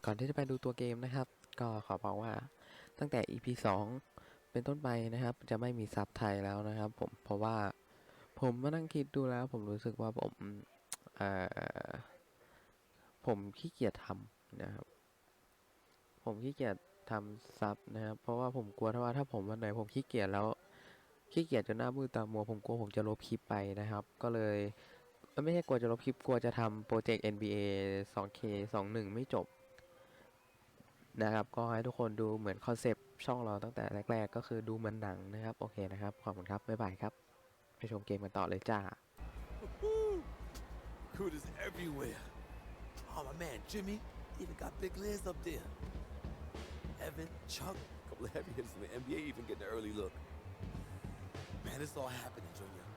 ก่อนที่จะไปดูตัวเกมนะครับก็ขอบอกว่าตั้งแต่ EP 2เป็นต้นไปนะครับจะไม่มีซับไทยแล้วนะครับผมเพราะว่าผมมานั่งคิดดูแล้วผมรู้สึกว่าเอ่อผมขี้เกียจทำนะครับผมขี้เกียจทำซับนะครับเพราะว่าผมกลัวว่าถ้าผมวันไหนผมขี้เกียจแล้วขี้เกียจจนหน้ามืดตามัวผมกลัวผมจะลบคลิปไปนะครับก็เลยไม่ใช่กลัวจะลบคลิปกลัวจะทำโปรเจกต์ NBA2K21 ไม่จบนะครับก็ให้ทุกคนดูเหมือนคอนเซปต์ช่องเราตั้งแต่แรกๆก็คือดูเหมือนหนังนะครับโอเคนะครับขอบคุณครับบ๊ายบายครับไปชมเกมกันต่อเลยจ้า Recruiters everywhere. Oh, my man, Jimmy, even got big Liz up there. Evan, Chuck, a couple of heavy hitters in the NBA even getting an early look. Man, it's all happening, Junior.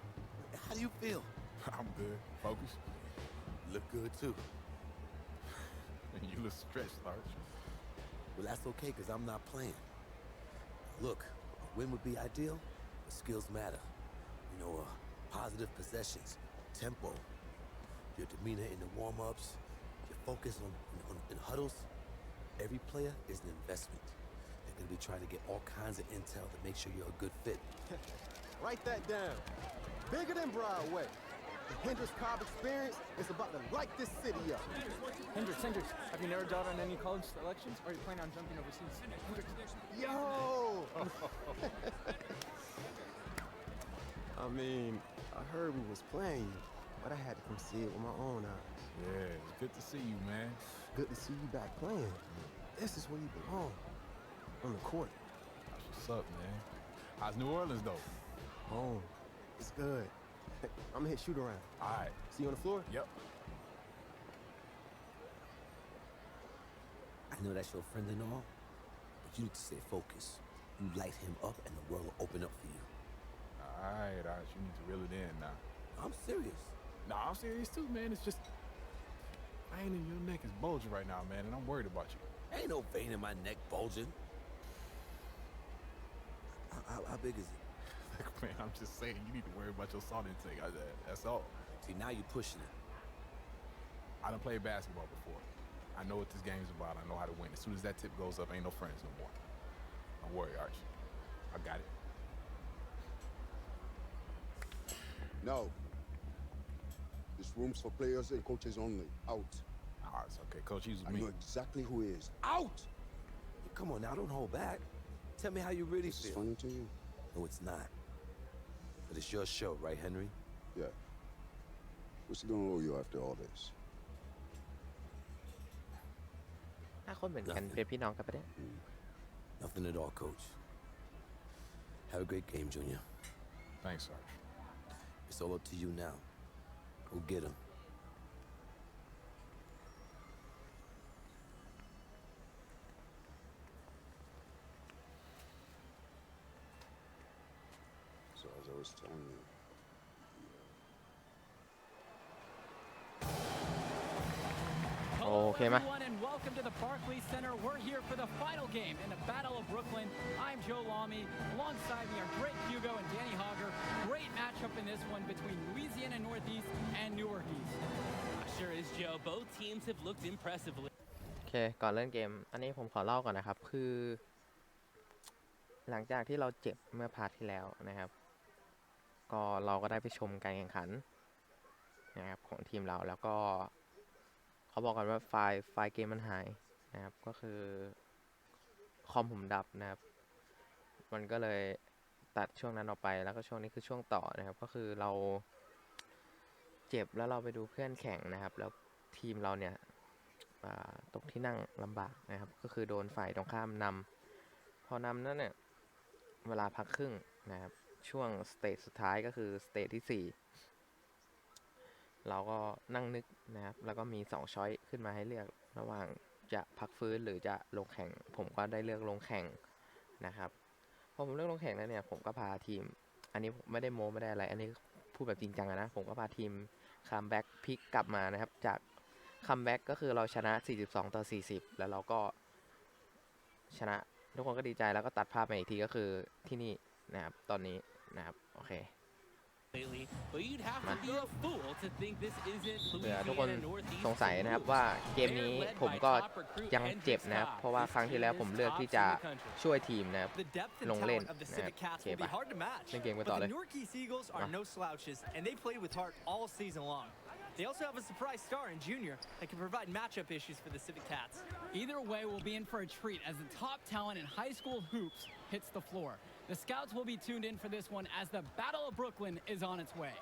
How do you feel? I'm good. Focused. You look good, too. And you look stretched, Arch. Well, that's okay, because I'm not playing. Look, a win would be ideal, but skills matter. You know, positive possessions, tempo, your demeanor in the warm-ups, your focus in huddles. Every player is an investment. They're going to be trying to get all kinds of intel to make sure you're a good fit. Write that down. Bigger than Broadway. The Hendrix Cobb experience is about to light this city up. Hendrix, have you narrowed down on any college selections, or are you planning on jumping overseas? Yo! I mean, I heard we was playing, but I had to come see it with my own eyes. Yeah, it's good to see you, man. Good to see you back playing. This is where you belong. On the court. That's what's up, man. How's New Orleans, though? Home. It's good. I'm gonna hit shoot around. All right. See you on the floor? Yep. I know that's your friend and all, but you need to stay focused. You light him up and the world will open up for you. All right, Arch. You need to reel it in now. I'm serious. Nah, I'm serious, too, man. It's just... Vein in your neck is bulging right now, man, and I'm worried about you. Ain't no vein in my neck bulging. How big is it? Man, I'm just saying, you need to worry about your salt intake. That's all. See, now you're pushing it. I done played basketball before. I know what this game's about. I know how to win. As soon as that tip goes up, ain't no friends no more. Don't worry, Arch. I got it. No. This room's for players and coaches only. Out. Oh, it's okay. Coach, he's with I me. know exactly who he is. Out! Come on now, don't hold back. Tell me how you really This is feel. funny to you? No, it's not. But it's your show, right, Henry? Yeah. What's he gonna owe you after all this? ถ้าคนเหมือนกันเป็นพี่น้องกันปะเนี่ย Nothing at all, Coach. Have a great game, Junior. Thanks, Arch. It's all up to you now. Go get him. So as I was telling you, โอเคไหม Everyone, and welcome to the Barclays Center. We're here for the final game in the Battle of Brooklyn. I'm Joe Lamy. Alongside me are Greg Hugo and Danny Hogger. Great matchup in this one between Louisiana Northeast and Newark East. Sure is, Joe. Both teams have looked impressively. โอเคก่อนเล่นเกมอันนี้ผมขอเล่าก่อนนะครับคือหลังจากที่เราเจ็บเมื่อพาร์ทที่แล้วนะครับก็เราก็ได้ไปชมการแข่งขันนะครับของทีมเราแล้วก็เขาบอกกันว่าไฟล์เกมมันหายนะครับก็คือคอมผมดับนะครับมันก็เลยตัดช่วงนั้นออกไปแล้วก็ช่วงนี้คือช่วงต่อนะครับก็คือเราเจ็บแล้วเราไปดูเพื่อนแข่งนะครับแล้วทีมเราเนี่ยตกที่นั่งลำบากนะครับก็คือโดนฝ่ายตรงข้ามนำพอนำนั้นเนี่ยเวลาพักครึ่งนะครับช่วงสเตจสุดท้ายก็คือสเตจที่4เราก็นั่งนึกนะครับแล้วก็มี2ช้อยขึ้นมาให้เลือกระหว่างจะพักฟื้นหรือจะลงแข่งผมก็ได้เลือกลงแข่งนะครับพอผมเลือกลงแข่งแล้วเนี่ยผมก็พาทีมอันนี้ไม่ได้โม้ไม่ได้อะไรอันนี้พูดแบบจริงจังนะผมก็พาทีมคัมแบ็กพลิกกลับมานะครับจากคัมแบ็กก็คือเราชนะ42-40แล้วเราก็ชนะทุกคนก็ดีใจแล้วก็ตัดภาพมาอีกทีก็คือที่นี่นะครับตอนนี้นะครับโอเค lately, but you'd have to be a fool to think this isn't เผื่อทุกคน Louisiana Northeast สงสัยนะครับว่าเกมนี้ผมก็ยังเจ็บนะครับเพราะว่าครั้งที่แล้วผมเลือกที่จะช่วยทีมนะครับ The depth and ลงเล่น talent of the นะครับ Civic Cats โอเค will be ปะ hard to match. เล่นเกมกัน But ต่อเล the ย Northeast Eagles are no slouches, and they played with heart all season long. They also have a surprise star in Junior that can provide matchup issues for the Civic Cats. Either way, we'll be in for a treat as the top talent in high school hoops hits the floor. The Scouts will be tuned in for this one as the Battle of Brooklyn is on its way.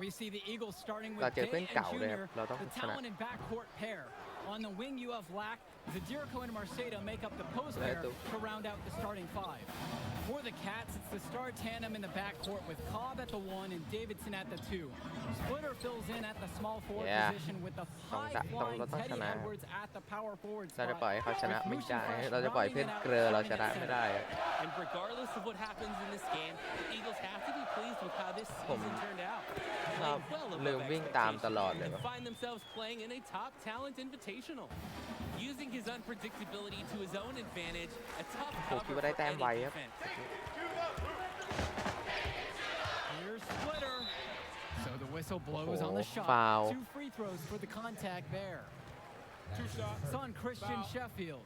We see the Eagles starting เรา with เจอเพื่อน Day and เก่าเลยค Junior, รับเราต้อง the ชนะ talent and backcourt pair. On the wing, you have Lack, Zadirko and Marceda make up the post pair to round out the starting five. For the Cats, it's the star tandem in the backcourt with Cobb at the 1 and Davidson at the 2. Splitter fills in at the small forward position with the high-flying Teddy Edwards at the power forward เรา spot. จะปล่อยให้เขาชนะ with ไม่ Lucian ได้ Fresh เราจะปล่อยเพื่อน rounding it out เกลือเรา starting ชนะ at ไม่ center. ได้ And regardless of what happens in this game, the Eagles have to be pleased with how this ผม season turned out. ชอบ Played well ลืม above วิ่งตามตลอดเลย expectations วะ and find themselves playing in a top talent invitational. Using his unpredictability to his own advantage, a tough ผมคิด cover ว่าได้ for แต้ม any ไวครับ defense. Here's Splitter. So the whistle blows on the shot. Foul. 2 free throws for the contact there. It's on Christian Sheffield.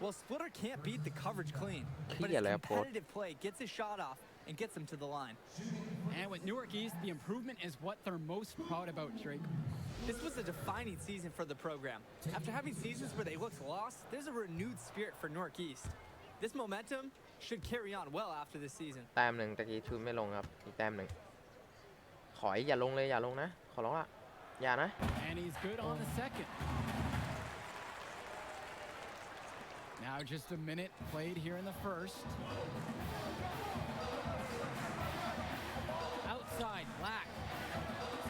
Well, Splitter can't beat the coverage clean, but เครียด his เลยครับโค้ช competitive play gets his shot off and gets him to the line. And with Newark East, the improvement is what they're most proud about, Drake. This was a defining season for the program. After having seasons where they looked lost, there's a renewed spirit for Newark East. This momentum should carry on well after this season. แต้มหนึ่งตะกี้ชูไม่ลงครับอีกแต้มหนึ่งขออย่าลงเลยอย่าลงนะขอร้องละอย่านะ And he's good on the second. Now just a minute played here in the first. Outside, Lack.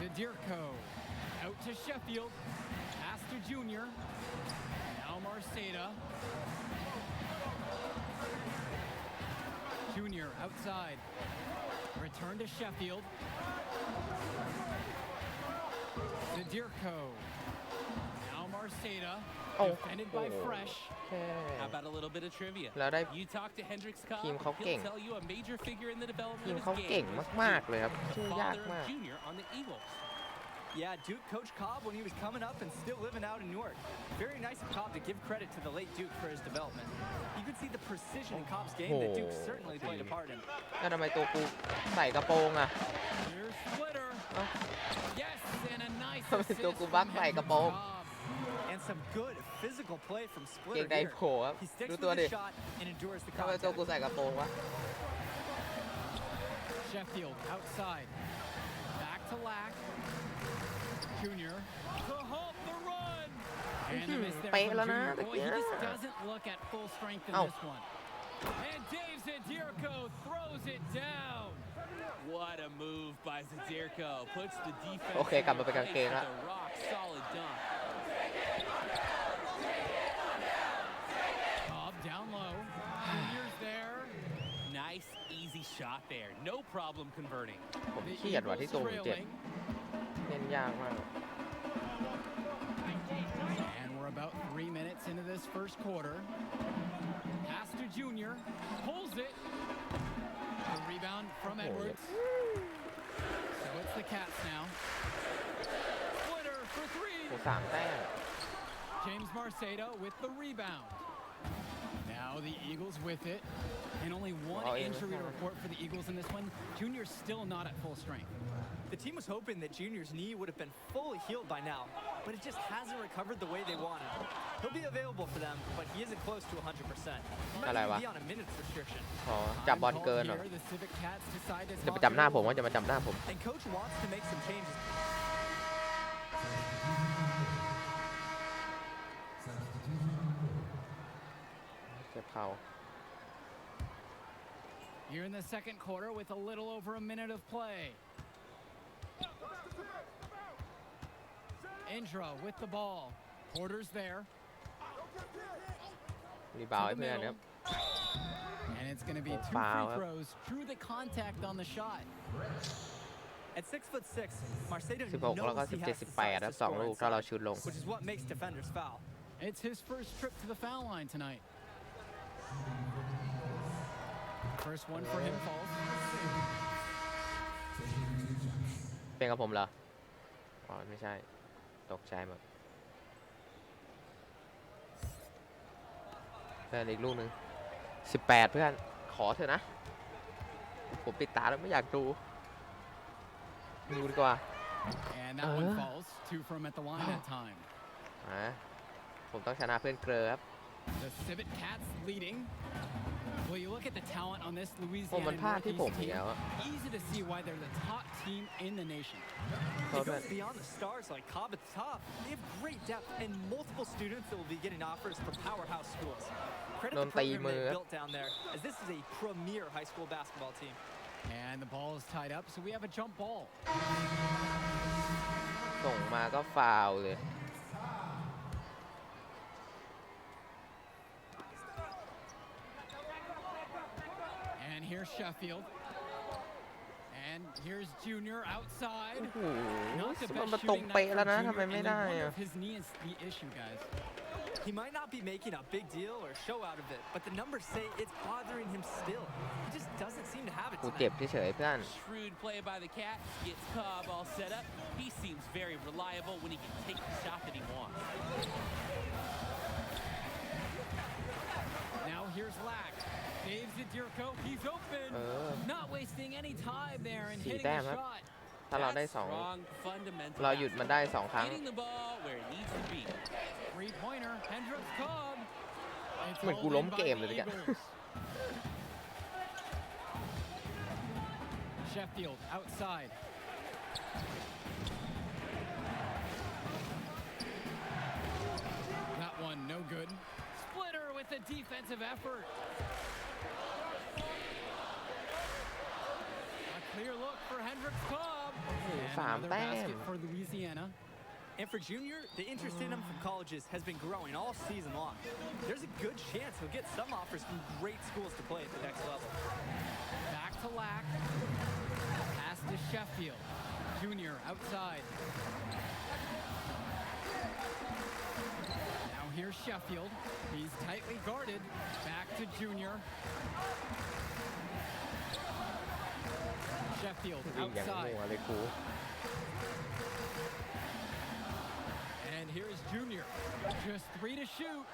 Zadirko. Out to Sheffield. Pass to Junior. Now Marceda. Junior outside. Return to Sheffield. Zadirko. Now Marceda. Defended by Fresh. แค่ How about a little bit of trivia? แล้วได้ You talk to Hendrix Cobb, ทีมเขาเก่ง he'll tell you a major figure in the ที development ม of เขา his เก่ง game was มากๆเลยครับ Junior, ชื่อ the ยาก father มาก of Junior on the Eagles. Yeah, Duke coached Cobb when he was coming up and still living out in Newark. Very nice of Cobb to give credit to the late Duke for his development. You could see the precision in Cobb's game that Duke certainly played a part in. แล้วทำไมตัวกูใส่กระโปรงอ่ะ Here's Splitter. Yes, and a nice ทำไม assist ตัวกู from บักใส่กระโปรง Hendrix Cobb. And some good physical play from เกง Splitter ใน here. โผล่ครับ He sticks ดู with ตัวดิ his shot and endures the ทำไมตัว contact. กูใส่กระโปรงวะ Sheffield outside. Back to Lack. Junior. To halt the run. And the miss there เป๊ะ from แล้วนะ Junior. ตะ Boy, กี้ he just doesn't look at full strength in this one. And Dave Zadirko throws it down. What a move by Zadirko. Puts the defense โอเคกลับมาเป็นกางเกง with ละ a rock solid dunk. Cobb down low. Junior's there. Nice, easy shot there. No problem converting. ผม The เครียดว่ะที่ Eagles ตัวผมเจ็บ trailing. เล่นยากมาก And we're about 3 minutes into this first quarter. Pass to Junior. Pulls it. The rebound from Edwards. So it's the Cats now. Splitter for โอ้ 3. 3 แต้ม James Marceda with the rebound. Now the Eagles with it. And only one Oh, yeah. injury to report for the Eagles in this one. Junior's still not at full strength. The team was hoping that Junior's knee would have been fully healed by now, but it just hasn't recovered the way they wanted. He'll be available for them, but he isn't close to 100%. He might อะไร even วะ be on a minutes restriction. อ๋อจับบอลเกินเหรอ Here, the Civic Cats decide to จะไป toss จับหน้า it ผมว่าจะมาจับหน้าผม And coach wants to make some changes. เจ็บเข่า Here in the second quarter with a little over a minute of play. Indra with the ball. Porter's there. รีบาว To ให้ the เพื่อน middle. ครับ And it's going to be 2 Foul. free throws. Drew the contact on the shot. At 6'6", Marcelo 16 แล้วก็ knows he 17 has the 18 size แล้ว to score 2 ลูกถ้าเรา inside, ชุดลง which is what makes defenders foul. It's his first trip to the foul line tonight. First one for him falls. เป็นกับผมเหรออ๋อไม่ใช่ตกใจหมดเพื่อนอีกลูกนึง18เพื่อนขอเถอะนะผมปิดตาแล้วไม่อยากดูดีกว่า And that one falls. 2 from at the line that time. ผมต้องชนะเพื่อนเกลือครับ The Civet Cats leading. Well, you look at the talent on this โอ้ Louisiana มันพลาดที่ผม Northeast อีก team. แล้วอะ Easy to see why they're the top team in the nation. It goes beyond the stars like Cobb at the top. They have great depth and multiple students that will be getting offers from powerhouse schools. Credit the program they built down there, as this is a premier high school basketball team. And the ball is tied up, so we have a jump ball. ส่งมาก็ฟาวเลย And here's Sheffield. And here's Junior outside. โอ้โห Not the มัน best มาตรง shooting เป๊ะ night แล้ว for นะ Junior, ทำไม and ไม่ we ได้ wonder อะ if his knee is the issue, guys. He might not be making a big deal or show out of it, but the numbers say it's bothering him still. He just doesn't seem to have it กู tonight. เจ็บเฉยๆเพื่อน Shrewd play by the Cats. Gets Cobb all set up. He seems very reliable when he can take the shot that he wants. Now here's Lack. Saves it, Dirko. He's open. Not wasting any time there and hitting the shot. ถ้าเราได้ That's strong fundamental เราหยุดมันได้2 ครั้ง Hitting the ball where it needs to be. 3-pointer, Hendricks Cobb. It's เหมือนกูล้มเกมเลย all เนี่ย in by the Eagles. Sheffield outside. That one no good. Splitter with a defensive effort. A clear look for Hendricks Cobb. And another basket for Louisiana. And for Junior, the interest in him from colleges has been growing all season long. There's a good chance he'll get some offers from great schools to play at the next level. Back to Lack. Pass to Sheffield. Junior outside. Now here's Sheffield. He's tightly guarded. Back to Junior. Sheffield วิ่งอย่าง outside. มัวเลยกู And here's Junior. Just 3 to shoot.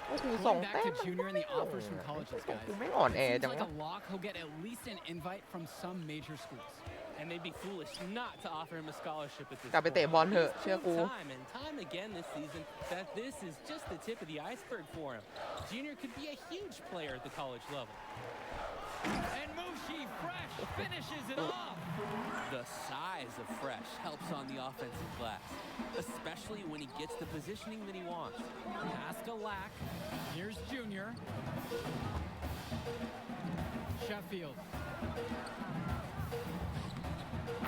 โอ้โห Going 2 back แต้ to ม Junior and the offers from colleges, กู guys. ไม่อ่อนแอ Seems จัง like วะ a lock. He'll get at least an invite from some major schools. And they'd be foolish not to offer him a scholarship at this กลับไปเตะ point. บอลเถอะ He's เชื่อ proved กู time and time again this season that this is just the tip of the iceberg for him. Junior could be a huge player at the college level. And Mushi Fresh finishes it off. The size of Fresh helps on the offensive glass, especially when he gets the positioning that he wants. Pass to Lack. Here's Junior. Sheffield.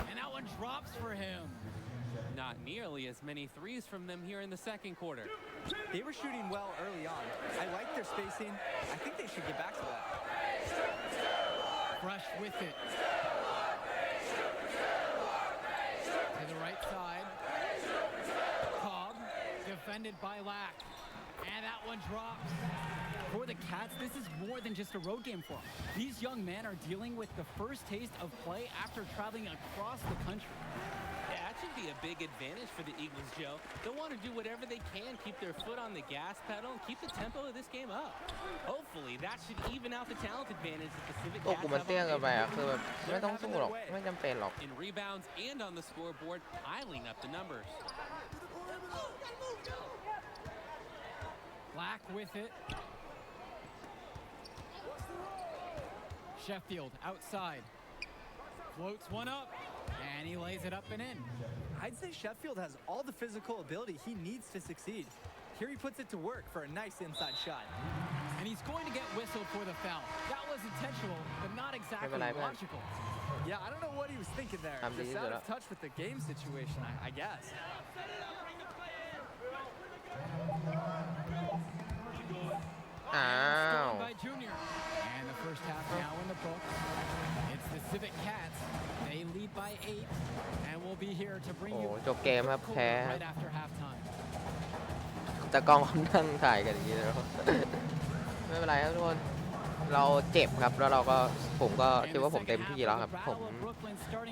And that one drops for him. Not nearly as many threes from them here in the second quarter. They were shooting well early on. I like their spacing. I think they should get back to that. Fresh with it. To the right side. Cobb, defended by Lack. And that one drops. For the Cats, this is more than just a road game for them. These young men are dealing with the first taste of play after traveling across the country. Yeah, that should be a big advantage for the Eagles, Joe. They'll want to do whatever they can, keep their foot on the gas pedal, and keep the tempo of this game up. Hopefully, that should even out the talent advantage that the Civic ตัว Cats กูมัน have เตี้ย on เกินไป paper. อ่ะคือแบบไม่ต้องสู้หรอกไม่จำเป็นหรอก In rebounds and on the scoreboard, piling up the numbers. Black with it. Sheffield outside. Floats one up. And he lays it up and in. I'd say Sheffield has all the physical ability he needs to succeed. Here he puts it to work for a nice inside shot. And he's going to get whistled for the foul. That was intentional, but not exactly logical. Yeah, I don't know what he was thinking there. Just out of touch with the game situation, I guess. Stolen by Junior. And the first half now in the book. It's the Civic Cats. They lead by 8. And we'll be here to bring you จบเกมครับแพ้ right after halftime. แต่กล้องเขานั่งถ่ายกันอย่างนี้แล้ว ไม่เป็นไรครับทุกคน เราเจ็บครับแล้วผมก็คิดว่าผมเต็มที่แล้วครับผม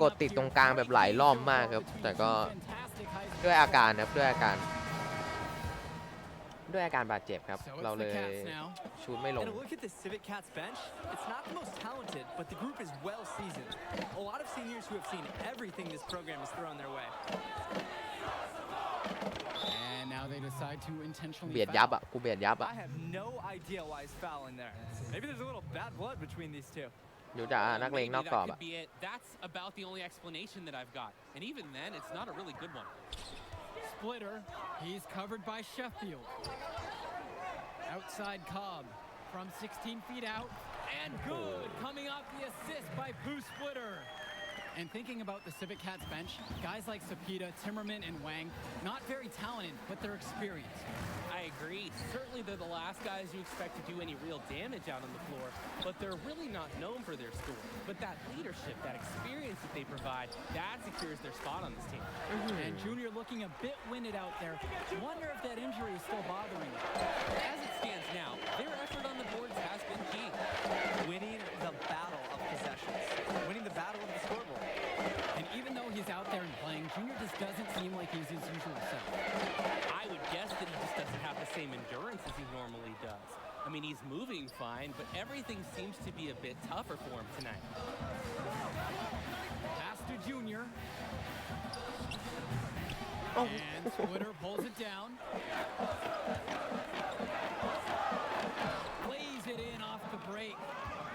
กดติดตรงกลางแบบหลายรอบมากครับแต่ก็ด้วยอาการครับด้วยอาการบาดเจ็บครับเราเลยชูตไม่ลง And a look at the Civic Cats bench. It's not the most talented, but the group is well seasoned. A lot of seniors who have seen everything this program has thrown their way. And now they decide to intentionally เบียดยับอ่ะกูเบียดยับอ่ะ I have no idea why he's fouling there. Maybe there's a little bad blood between these two. อยู่จากนักเลงนอกกรอบอ่ะ That's about the only explanation that I've got. And even then, it's not a really good one. Splitter. He's covered by Sheffield. Outside Cobb from 16 feet out. And good. Coming off the assist by Boo Splitter. And thinking about the Civic Cats bench, guys like Sapita, Timmerman, and Wang, not very talented, but they're experienced. I agree. Certainly they're the last guys you expect to do any real damage out on the floor, but they're really not known for their score. But that leadership, that experience that they provide, that secures their spot on this team. And Junior looking a bit winded out there. Wonder if that injury is still bothering him. As it stands now, their effort on the boards has been key. Winning the battle of possessions. Winning the battle of the scoreboard. And even though he's out there and playing, Junior just doesn't seem like he's his usual self. I would guess that he just doesn't have the same endurance as he normally does. I mean, he's moving fine, but everything seems to be a bit tougher for him tonight. Pass to Junior. And Splitter pulls it down. Plays it in off the break.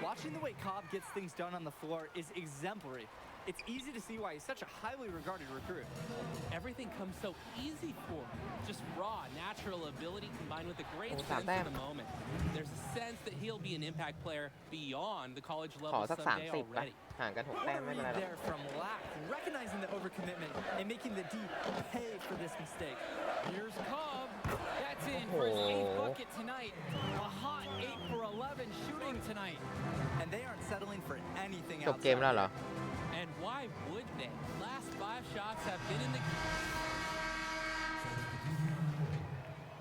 Watching the way Cobb gets things done on the floor is exemplary. It's easy to see why he's such a highly regarded recruit. Everything comes so easy for him. Just raw, natural ability combined with a great sense of the moment. There's a sense that he'll be an impact player beyond the college ขอ level สัก someday 30 ป่ะ already. ห่างกัน6 แต้ม What a ไม่เป็นไร read หรอก there from Lack, recognizing the overcommitment and making the D pay for this mistake. Here's Cobb. That's in for his 8th bucket tonight. A hot 8 for 11 shooting tonight. And they aren't settling for anything จบเกม outside. แล้วเหรอ And why would they? Last 5 shots have been in the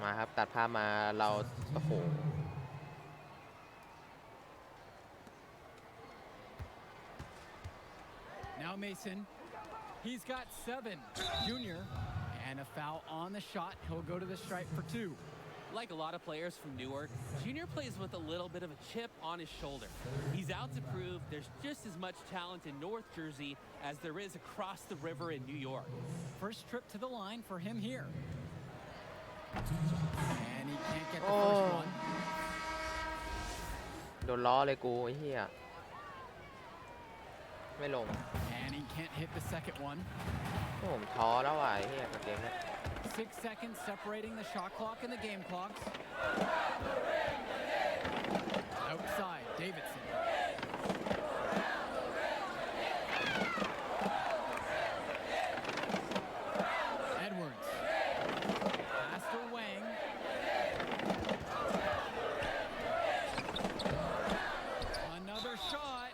มาครับตัดภาพมาเราโอ้โห Now Mason. He's got 7. Junior. And a foul on the shot. He'll go to the stripe for 2. Like a lot of players from Newark, Junior plays with a little bit of a chip on his shoulder. He's out to prove there's just as much talent in North Jersey as there is across the river in New York. First trip to the line for him here. And he can't get the first one. โดนล้อเลยกูไอ้เหี้ยไม่ลง And he can't hit the second one. ผมท้อแล้วว่ะไอ้เหี้ยกับเกมเนี้ย 6 seconds separating the shot clock and the game clocks. Outside, Davidson. Edwards. Pass to Wang. Another shot.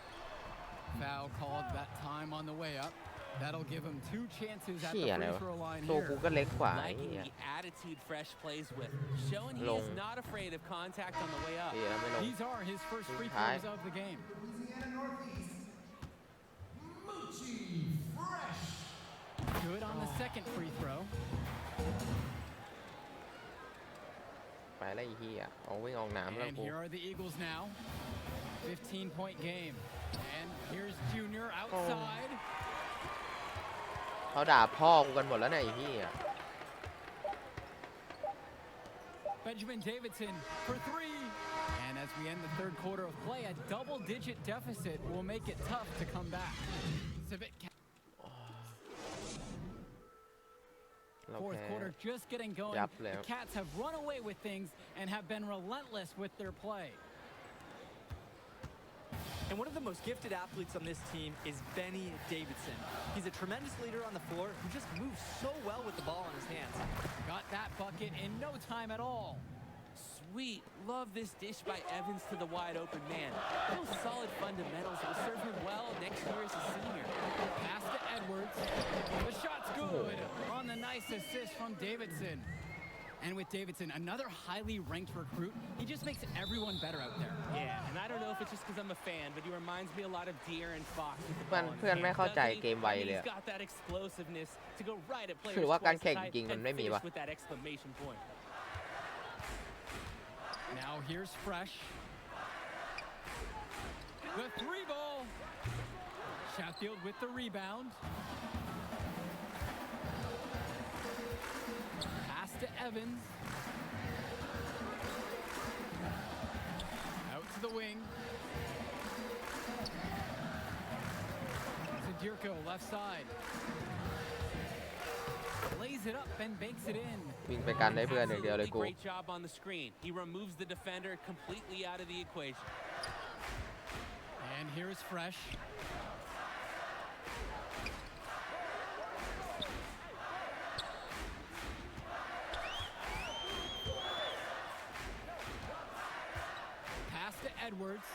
Foul called that time on the way up. That'll give him 2 chances at the เหี้ยอะไร free วะ throw line ตัว here. กูก็เล็กกว่าไอ้ Liking เหี้ย the attitude Fresh plays with, showing he Long. is not afraid of contact on the way up. เหี้ยแล้วไม่ลง These are his first free Hi. throws of the game. Good on the second free throw. ไปแล้วไอ้เหี้ยเอาวิ่งออกน้ำแล้ว And กู here are the Eagles now. 15-point game. And here's Junior outside. เขาด่าพ่อกูกันหมดแล้วเนี่ยไอ้เหี้ย Benjamin Davidson for 3. And as we end the third quarter of play, a double-digit deficit will make it tough to come back. Civic เรา fourth แพ้ quarter just getting going. ยับเลย The Cats have run away with things and have been relentless with their play. And one of the most gifted athletes on this team is Benny Davidson. He's a tremendous leader on the floor who just moves so well with the ball in his hands. Got that bucket in no time at all. Sweet. Love this dish by Evans to the wide open man. Those solid fundamentals will serve him well next year as a senior. Pass to Edwards. The shot's good on the nice assist from Davidson. And with Davidson, another highly ranked recruit, he just makes everyone better out there. Yeah, and I don't know if it's just because I'm a fan, but he reminds me a lot of De'Aaron Fox. เพื่อนไม่เข้าใจเกมไวเลย He's got that explosiveness to go right at ถือ players ว่าการ twice แข่ง the จริง height มัน and ไม่มี finish วะ with that exclamation point. Now here's Fresh. The 3-ball. Sheffield with the rebound. Pass to Evans. Out to the wing. Sadirko left side. Lays it up and banks it in. วิ่งไปกันได้เพื่อนอย่างเดียวเลยกู Great job on the screen. He removes the defender completely out of the equation. And here's Fresh. Pass to Edwards.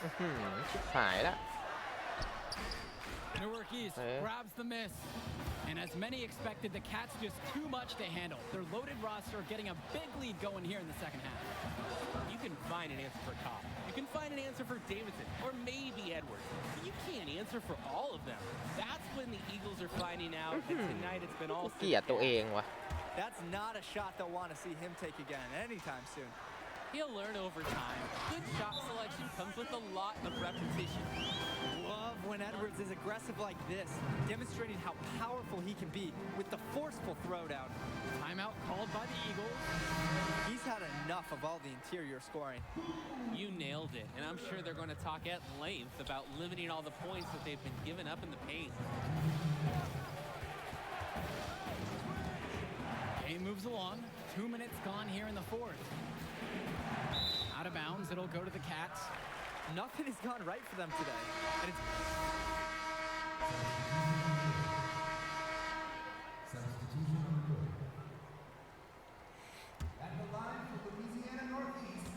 หายละ Newark East grabs the miss. And as many expected, the Cats just too much to handle. Their loaded roster getting a big lead going here in the second half. You can find an answer for Cobb. You can find an answer for Davidson, or maybe Edwards. But you can't answer for all of them. That's when the Eagles are finding out that tonight it's been all เกลียดตัวเองวะ That's not a shot they'll want to see him take again anytime soon. He'll learn over time. Good shot selection comes with a lot of repetition. Love when Edwards is aggressive like this, demonstrating how powerful he can be with the forceful throwdown. Timeout called by the Eagles. He's had enough of all the interior scoring. You nailed it, and I'm sure they're going to talk at length about limiting all the points that they've been giving up in the paint. Game moves along. 2 minutes gone here in the fourth. Out of bounds, it'll go to the Cats. Nothing has gone right for them today. And it's Substitution on the court. At the line for Louisiana Northeast,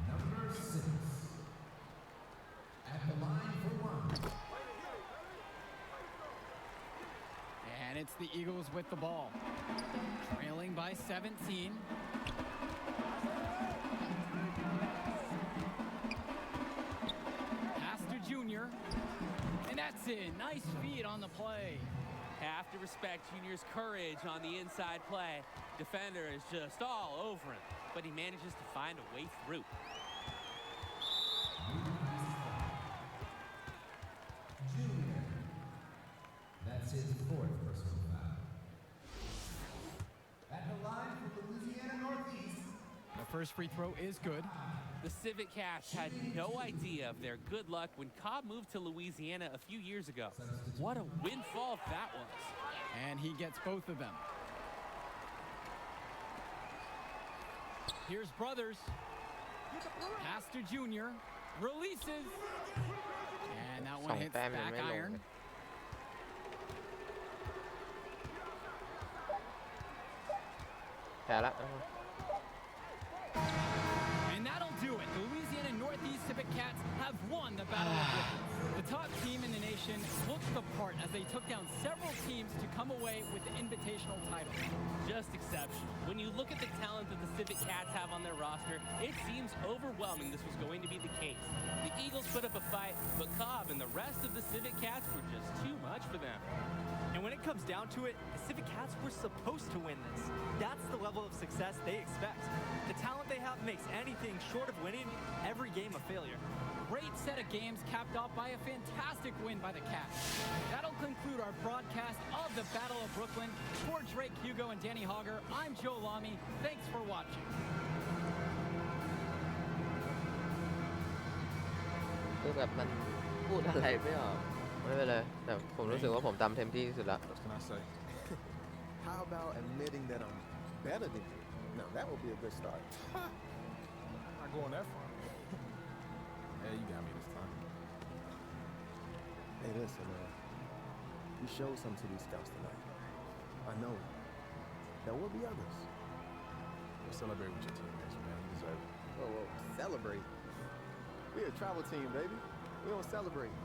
number 6. At the line for 1. And it's the Eagles with the ball. Trailing by 17. Junior, and that's it. Nice feed on the play. Have to respect Junior's courage on the inside play. Defender is just all over him, but he manages to find a way through. Junior. That's his 4th personal foul. At the line for Louisiana Northeast. The first free throw is good. The Civic Cats had no idea of their good luck when Cobb moved to Louisiana a few years ago. What a windfall that was. And he gets both of them. Here's Brothers. Pastor Junior releases. And that one hits back iron. And that'll do it. The Louisiana Northeast Civic Cats have won the Battle of Brooklyn. The top team in the nation looked the part as they took down several teams to come away with the invitational title. Just exceptional. When you look at the talent that the Civic Cats have on their roster, it seems overwhelming this was going to be the case. The Eagles put up a fight, but Cobb and the rest of the Civic Cats were just too much for them. And when it comes down to it, the Civic Cats were supposed to win this. That's the level of success they expect. The talent they have makes anything short of winning every game a failure. Great set of games capped off by a fantastic win by the Cats. That'll conclude our broadcast of the Battle of Brooklyn. For Drake Hugo and Danny Hogger, I'm Joe Lamy. Thanks for watching. คือแบบมันพูดอะไรไม่ออกไม่เป็นไรแต่ผมรู้สึกว่าผมทำเต็มที่ที่สุดแล้ว What can I say? How about admitting that I'm better than you? Now, that would be a good start. I'm not going that far. Yeah, you got me this time. Hey, listen, man. You showed something to these scouts tonight. I know it. There will be others. We'll celebrate with your teammates, man. You deserve it. Whoa, celebrate. We're a travel team, baby. We don't celebrate.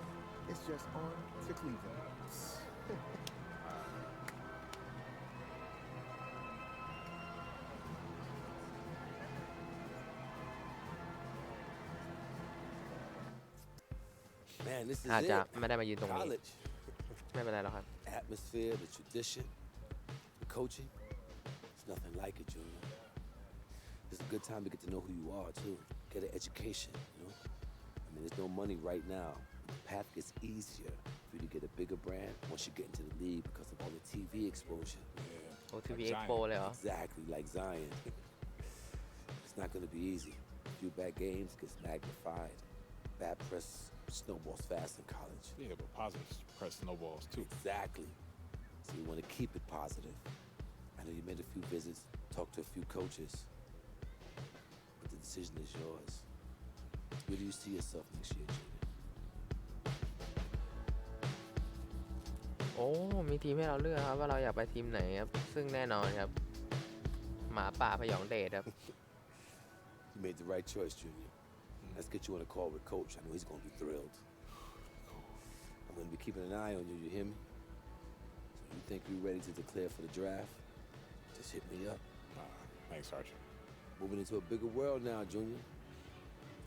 It's just on to Cleveland. And this is อาจจะ it. ไม่ได้มายืนตรงนี้ College. ไม่เป็นไรหรอกครับ Atmosphere, the tradition, the coaching. It's nothing like it, Junior. It's a good time to get to know who you are, too. Get an education, you know? I mean, there's no money right now. The path gets easier for you to get a bigger brand once you get into the league because of all the TV exposure. โอ้ TV Expo เลยเหรอ Exactly, like Zion. It's not going to be easy. A few bad games gets magnified. Bad press snowballs fast in college. Yeah, but positive press snowballs too. Exactly. So you want to keep it positive. I know you made a few visits, talked to a few coaches, but the decision is yours. Where do you see yourself next year, Junior? โอ้มีทีมให้เราเลือกครับว่าเราอยากไปทีมไหนครับซึ่งแน่นอนครับหมาป่าพยองเดชครับ You made the right choice, Junior. Let's get you on a call with Coach. I know he's going to be thrilled. I'm going to be keeping an eye on you, you hear me? So if you think you're ready to declare for the draft, just hit me up. Thanks, Archie. Moving into a bigger world now, Junior.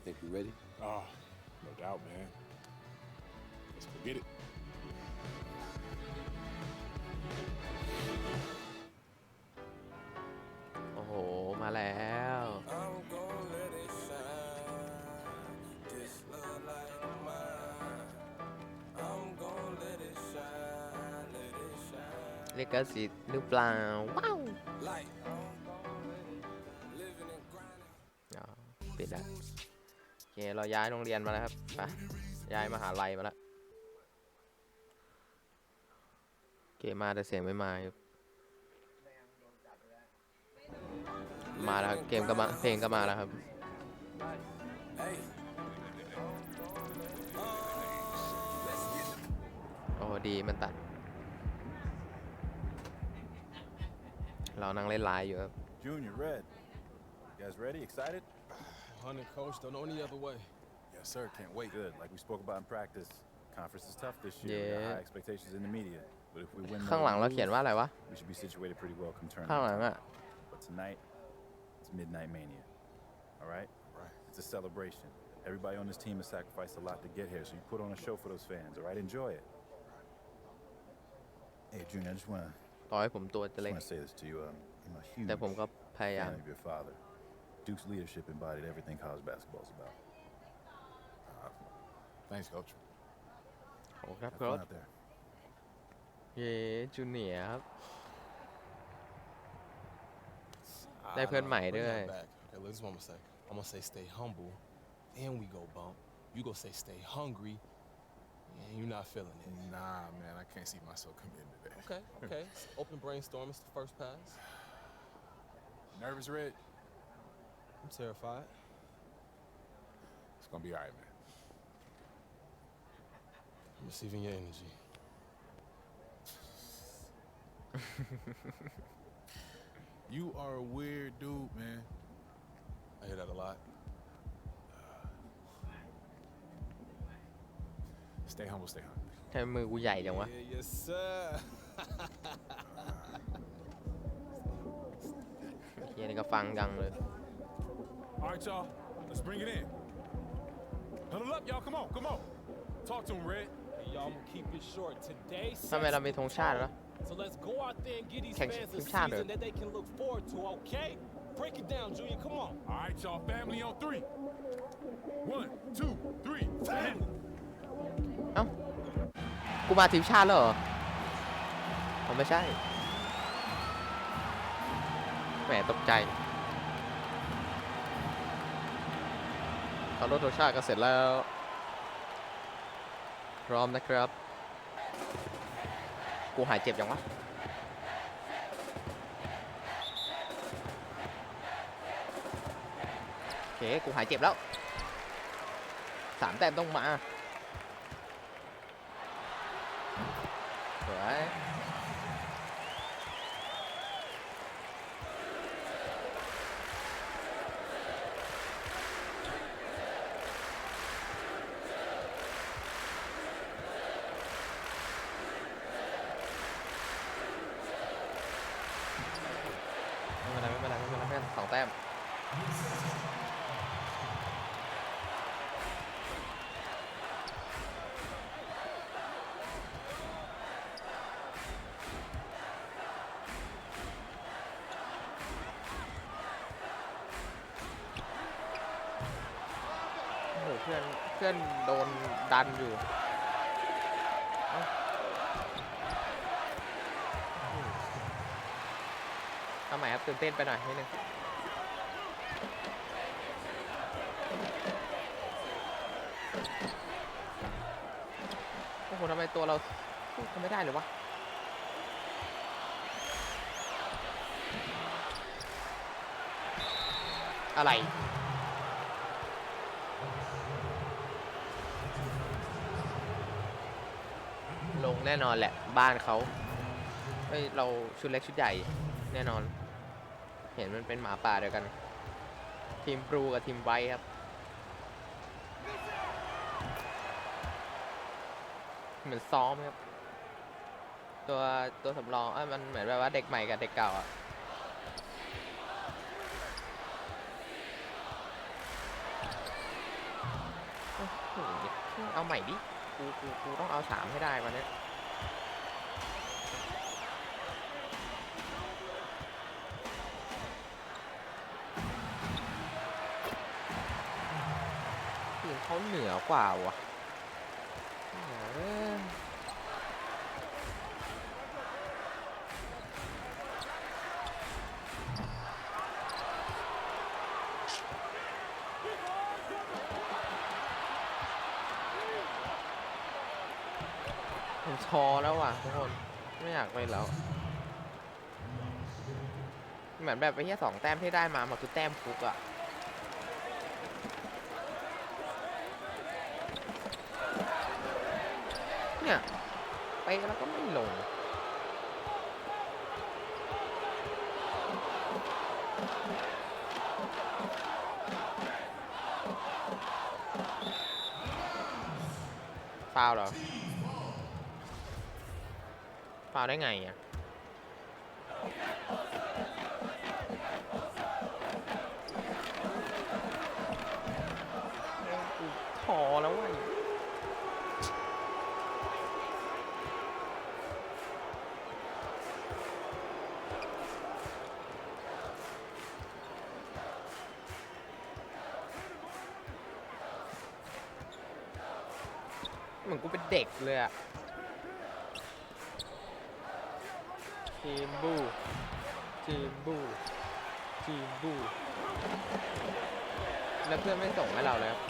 Think you're ready? Oh, no doubt, man. Let's go get it. โอ้โหมาแล้ว ลิขสิทธิ์หรือเปล่าว้าวอ๋อปิดแล้วโอเคเราย้ายโรงเรียนมาแล้วครับไปย้ายมหาลัยมาแล้วเกมมาแต่เสียงไม่มาครับมาแล้วเกมก็มาเพลงก็มาแล้วครับโอ้ดีมันตัดเรานั่งเล่นไลน์อยู่ครับ Junior, Red. You guys ready? Excited? 100, Coach. Don't know any other way. Yes, sir. Can't wait. Good. Like we spoke about in practice, conference is tough this year. We got Yeah. high expectations in the media. But if we win ข้างหลัง more เรา than เขียน lose, ว่าอะไรวะ we should be situated pretty well come ข้างหลัง tournament อ่ะ time. But tonight, it's Midnight Mania. All right? Right. It's a celebration. Everybody on this team has sacrificed a lot to get here, so you put on a show for those fans. All right? Enjoy it. Hey, Junior, I just want ต่อให้ผมตัวจะเล็ก to say this to you. I'm a huge แต่ผมก็พยายาม fan of your father. Duke's leadership embodied everything college basketball is about. Thanks, Coach. ขอบคุณครับ Have โค้ fun ช out there. เย้จูเนียร์ครับ ได้เพื่อนใหม่ด้วย Okay, look, this is what I'm gonna say. I'm gonna say stay humble, then we go bump. You gonna say stay hungry, and you're not feeling it. Nah, man, I can't see myself committing to that. Okay. Open brainstorm. It's the first pass. Nervous, Red? I'm terrified. It's gonna be all right, man. I'm receiving your energy. You are a weird dude, man. I hear that a lot. Stay humble, stay humble. ทำไมมือกูใหญ่จังวะ Yeah, yes, sir. เฮียนี่ก็ฟังดังเลย All right, y'all. Let's bring it in. Huddle up, y'all. Come on. Talk to him, Red. Hey, y'all, I'm gonna keep it short. Today, ทำไมเรามีธงชาติแล้ว so let's go out there and get these แข่ง fans ที a มชาติเหรอ season that they can look forward to, okay? Break it down, Junior. Come on. All right, y'all. Family on 3. 1, 2, 3. Family. เอ้า กูมาทีมชาติแล้วเหรอมันไม่ใช่ แหมตกใจตอนรถโทชาติก็เสร็จแล้ว พร้อมนะครับ กูหายเจ็บยังวะ โอเค กูหายเจ็บแล้ว 3 แต้มต้องมาสวยไม่เป็นไรแค่2 แต้ม โหเพื่อนโดนดันอยู่เอาใหม่ครับตื่นเต้นไปหน่อยนิดนึงโอ้โหทำไมตัวเราทำไม่ได้เลยวะอะไรลงแน่นอนแหละบ้านเขาเฮ้ยเราชุดเล็กชุดใหญ่แน่นอนเห็นมันเป็นหมาป่าเดียวกันทีมบลูกับทีมไวท์ครับเหมือนซ้อมครับตัวสำรองมันเหมือนแบบว่าเด็กใหม่กับเด็กเก่าอ่ะเอาใหม่ดิกูต้องเอา3ให้ได้วันนี้ทีมเขาเหนือกว่าว่ะผมชอแล้วว่ะทุกคนไม่อยากไปแล้วเหมือนแบบไปแค่2 แต้มที่ได้มาคือแต้มฟุกอะเนี่ยไปแล้วก็ไม่ลงฟาวล์เหรอฟาวล์ได้ไงอ่ะพอแล้วเว้ยเหมือนกูเป็นเด็กเลยอะทีมบูแล้วเพื่อนไม่ส่งให้เราเลยครับ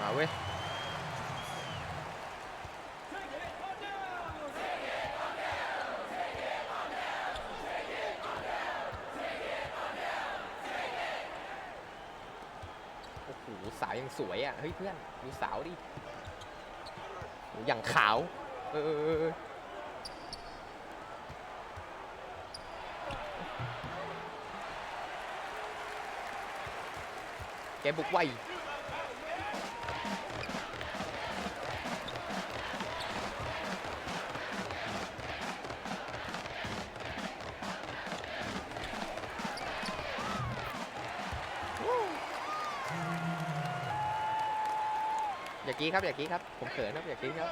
มาเว้ยโอ้โหสาวยังสวยอ่ะเฮ้ยเพื่อนดูสาวดิอย่างขาวแกบุกไวอย่ากี้ครับผมเขินครับอย่ากี้ครับ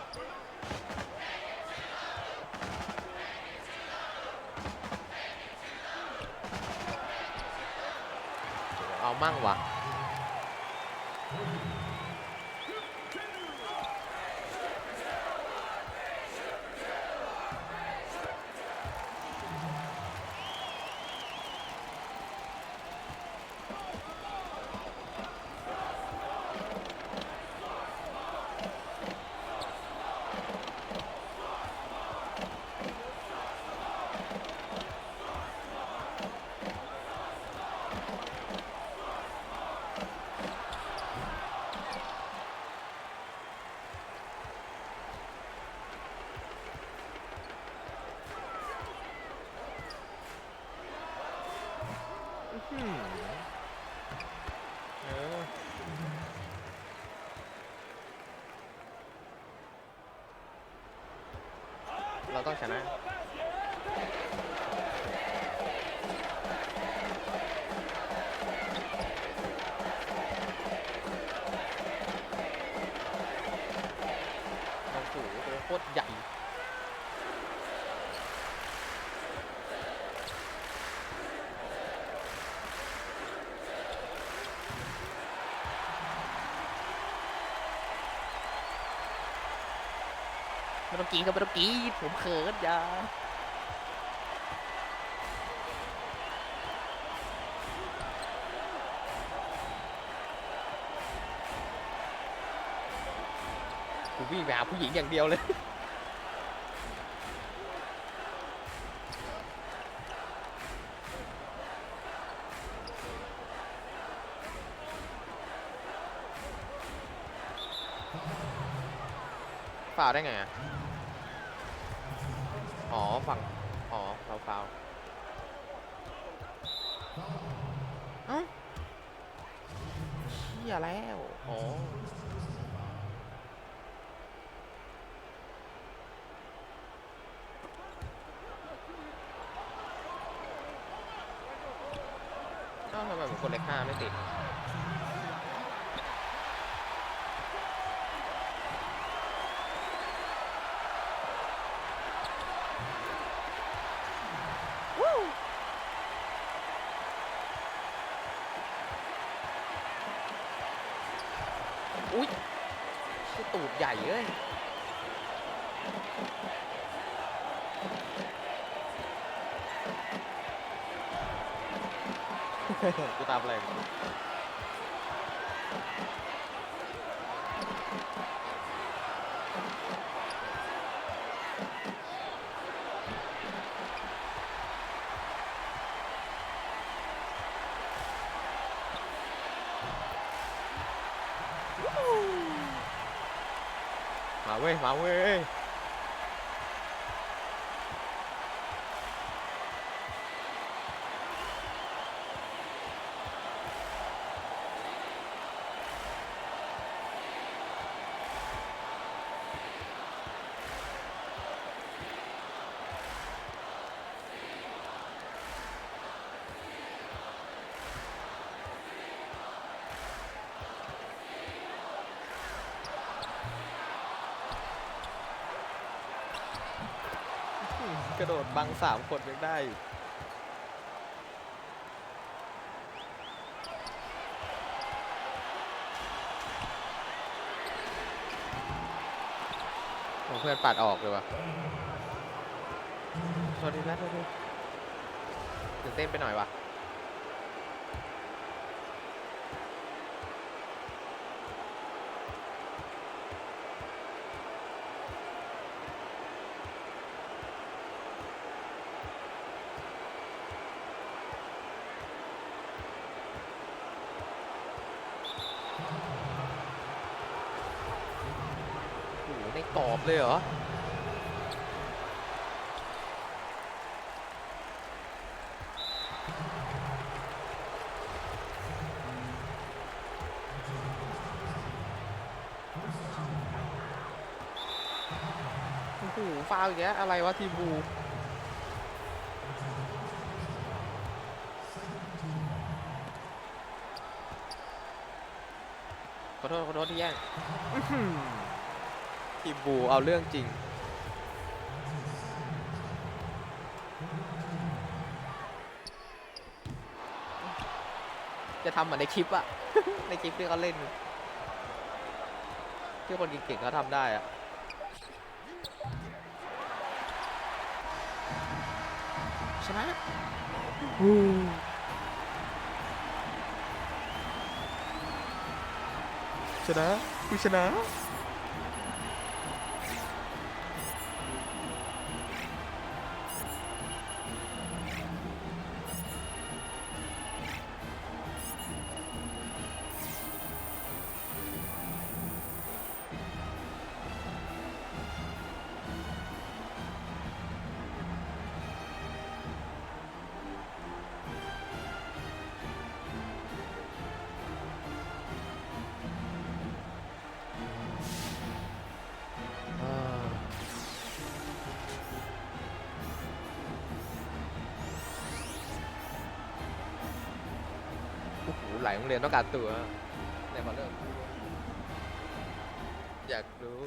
เอามั่งวะเราต้องชนะโอ้โหตัวโคตรใหญ่ ต้องกรีดครับไม่ต้องกรีดผมเขินอย่ากูวิ่งไปหาผู้หญิงอย่างเดียวเลยฟาวได้ไงอ่ะอ๋อฝั่งอ๋อฟาวเอ้าเชี่ยแล้วอ๋อเอ้าทำไมผมกดเลข 5ไม่ติดอุ้ยชื่อตูดใหญ่เลยกูตามอะไรมาเว้ยมาเว้ยกระโดดบัง3 คนยังได้อยู่เพื่อนปัดออกเลยว่ะโทษทีนะโทษทีตื่นเต้นไปหน่อยวะในกรอบเลยเหรอโอ้โหฟาวอีกแล้วอะไรวะทีบูขอโทษที่แย่งทีบูเอาเรื่องจริงจะทำเหมือนในคลิปอะ ในคลิปที่เขาเล่นที่คนเก่งๆเขาทำได้อะชนะชนะกูชนะหลายโรงเรียนต้องการตัวในบอลเลอร์อยากรู้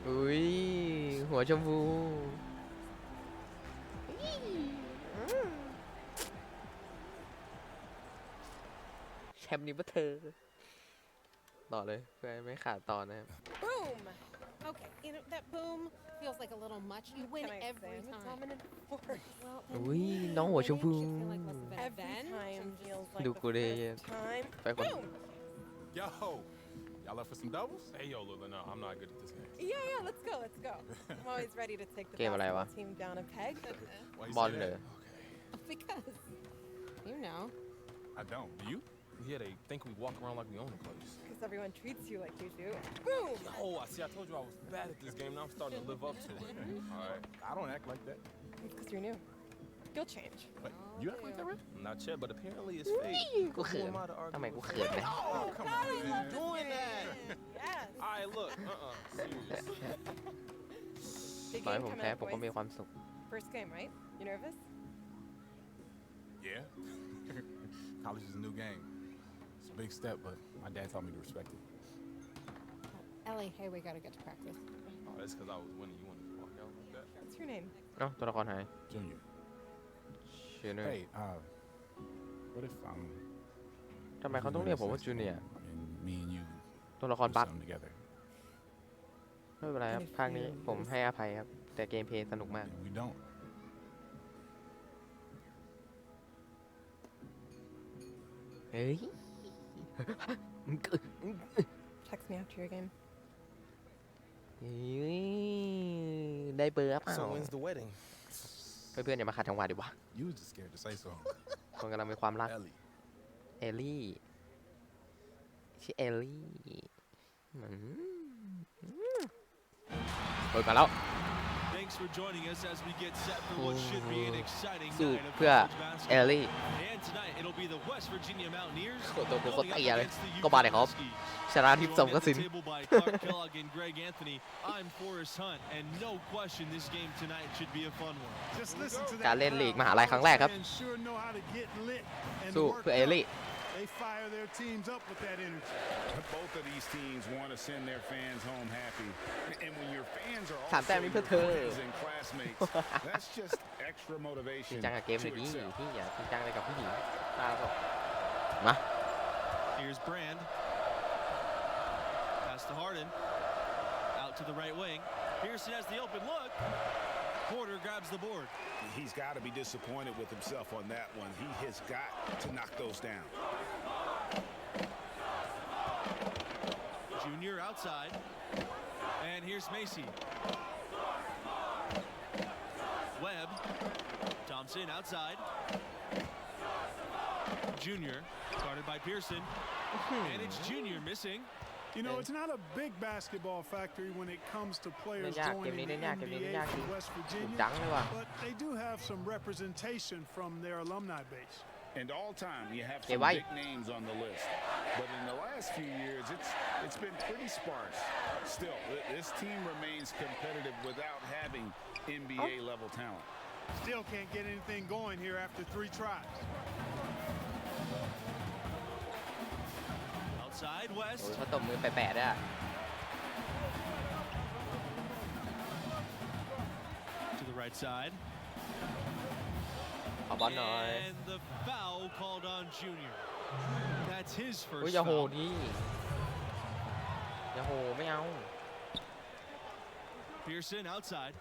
อุ้ยหัวชมพู มป์นี้เพราะเธอต่อเลยเพื่อไม่ขาดตอนนะครับ Boom. Okay, you know that boom feels like a little much. You win every time. Well, อุ้ยน้องหัวชมพู every time feels ดูกูดิไปคน Yo, y'all up for some doubles? Hey, yo, Lula, no, I'm not good at this game. Yeah, let's go. I'm always ready to take the เกมอะไรวะ basketball team down a peg. Why you บอล say เหรอ that? Okay. because you know. I don't. Do you? Yeah, they think we walk around like we own the place. Because everyone treats you like you do. Boom! Oh, I told you I was bad at this game. Now I'm starting to live up to it. All right. I don't act like that. It's because you're new. You'll change. Wait, you act like that, right? Not yet, but apparently it's fake. กูเขิน Who am I to argue ทำไมกู with เขินนะ Oh, come on, man. doing that? Yes. All right, look. Serious. Big ต่อให้ game ผม coming แพ้ up, ผมก็ boys. มีความสุข First game, right? You nervous? Yeah. College is a new game. It's a big step, but my dad taught me to respect it. Ellie, hey, we gotta get to practice. Oh, that's because I was winning. You wanted to walk out like that? What's your name? เอ้าตัวละครหาย Junior. ชื่อเนอ Hey, what if ทำไมเขาต้องเรียกผมว่าจูเนียร์ and me and you ตัวละคร do บั๊ก something together? ไม่เป็นไรครับภาคนี้ผมให้อภัยครับ แต่เกมเพลย์สนุกมาก And we don't. เฮ้ย Text me after your game. ได้เบอร์เปล่า So when's the wedding? เพื่อนๆอย่ามาขัดจังหวะดิวะ You was just scared to say so. คนกำลังมีความรัก Ellie. เอลลี่ชื่อเอลลี่เปิดมาแล้ว Thanks for joining us as we get set for what should be an exciting สู้ night of เพื่อ college เอล basketball. ลี่ And tonight it'll be the West Virginia Mountaineers ตัวกูโคตร going up เตี้ยเลย against the ก็มาเลย UConn ครับ Huskies. ชนะทิพย์สม Joined ก at สิ the น table by Clark Kellogg and Greg Anthony. I'm Forrest Hunt, and no question this game tonight should be a fun one. Just listen to การ that เล่นลีก crowd. มหาลัยครั้งแรกครับ Fans sure know how to get lit and สู้ work เพื่อเอล up. ลี่ They fire their teams up with that energy. Both of these teams want to send their fans home happy. And when your fans are สามแต้ม also นี้ your เพื่อเธอ friends and classmates, that's just extra จริง motivation จังกับเกม to เลยนี่ excel. พี่อย่าจริงจังเลยกับผู้หญิงตาบอกมา Here's Brand. Pass to Harden. Out to the right wing. Pearson has the open look. Porter grabs the board. He's got to be disappointed with himself on that one. He has got to knock those down. Junior outside. And here's Macy. Webb. Thompson outside. Junior guarded by Pearson. And it's Junior missing. You know, it's not a big basketball factory when it comes to players เล่นยาก joining เกมนี้ the เล่นยากเกมนี้เล่น NBA ยากจริ from ง West ถูก Virginia, ดังเลยว่ะ but they do have some representation from their alumni base. And all time, you have Okay, some why? big names on the list. But in the last few years, it's been pretty sparse. Still, this team remains competitive without having NBA level talent. Still can't get anything going here after 3 tries. Outside โอ้ย West. เขาตบมือแปะๆด้วยอะ To the right side. ขอบอลหน่อย And the foul called on Junior. That's his อุ้ย first อย่าโห foul. ดิอย่าโหไม่เอา Pearson outside.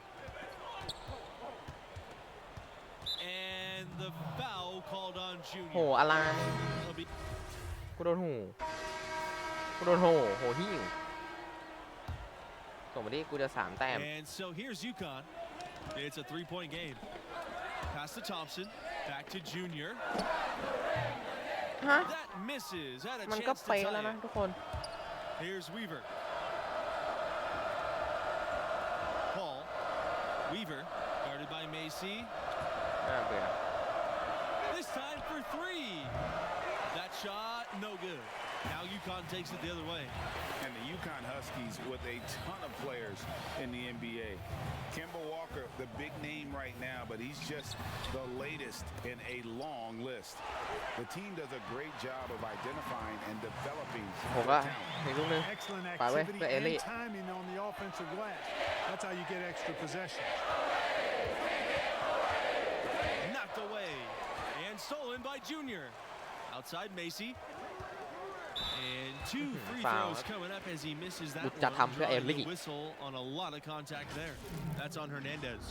And the foul called on โห Junior. อะไร It'll be กูโดนหูกูโดนโหหิ้วส่งมาดิกูจะ3 แต้ม And so here's UConn. It's a 3-point game. Pass to Thompson. Back to Junior. ฮะ That misses. Had a มันก็ chance to เป๊ะแล้ว tie นะ it. ทุกคน Here's Weaver. Paul. Weaver. Guarded by Macy. น่าเบื่อ This time for 3. That shot, no good. Now UConn takes it the other way. And the UConn Huskies with a ton of players in the NBA. Kemba Walker, the big name right now, but he's just the latest in a long list. The team does a great job of identifying and developing ผมก็ มีลูกนึง Excellent ไปเว้ย activity เพื่อเอล and ลี่ timing on the offensive glass. That's how you get extra possessions. Knocked away. And stolen by Junior. Outside Macy. 2 free throws coming up as he misses that จะทำเพื่อเอล one. ลี่ Whistle on a lot of contact there. That's on Hernandez.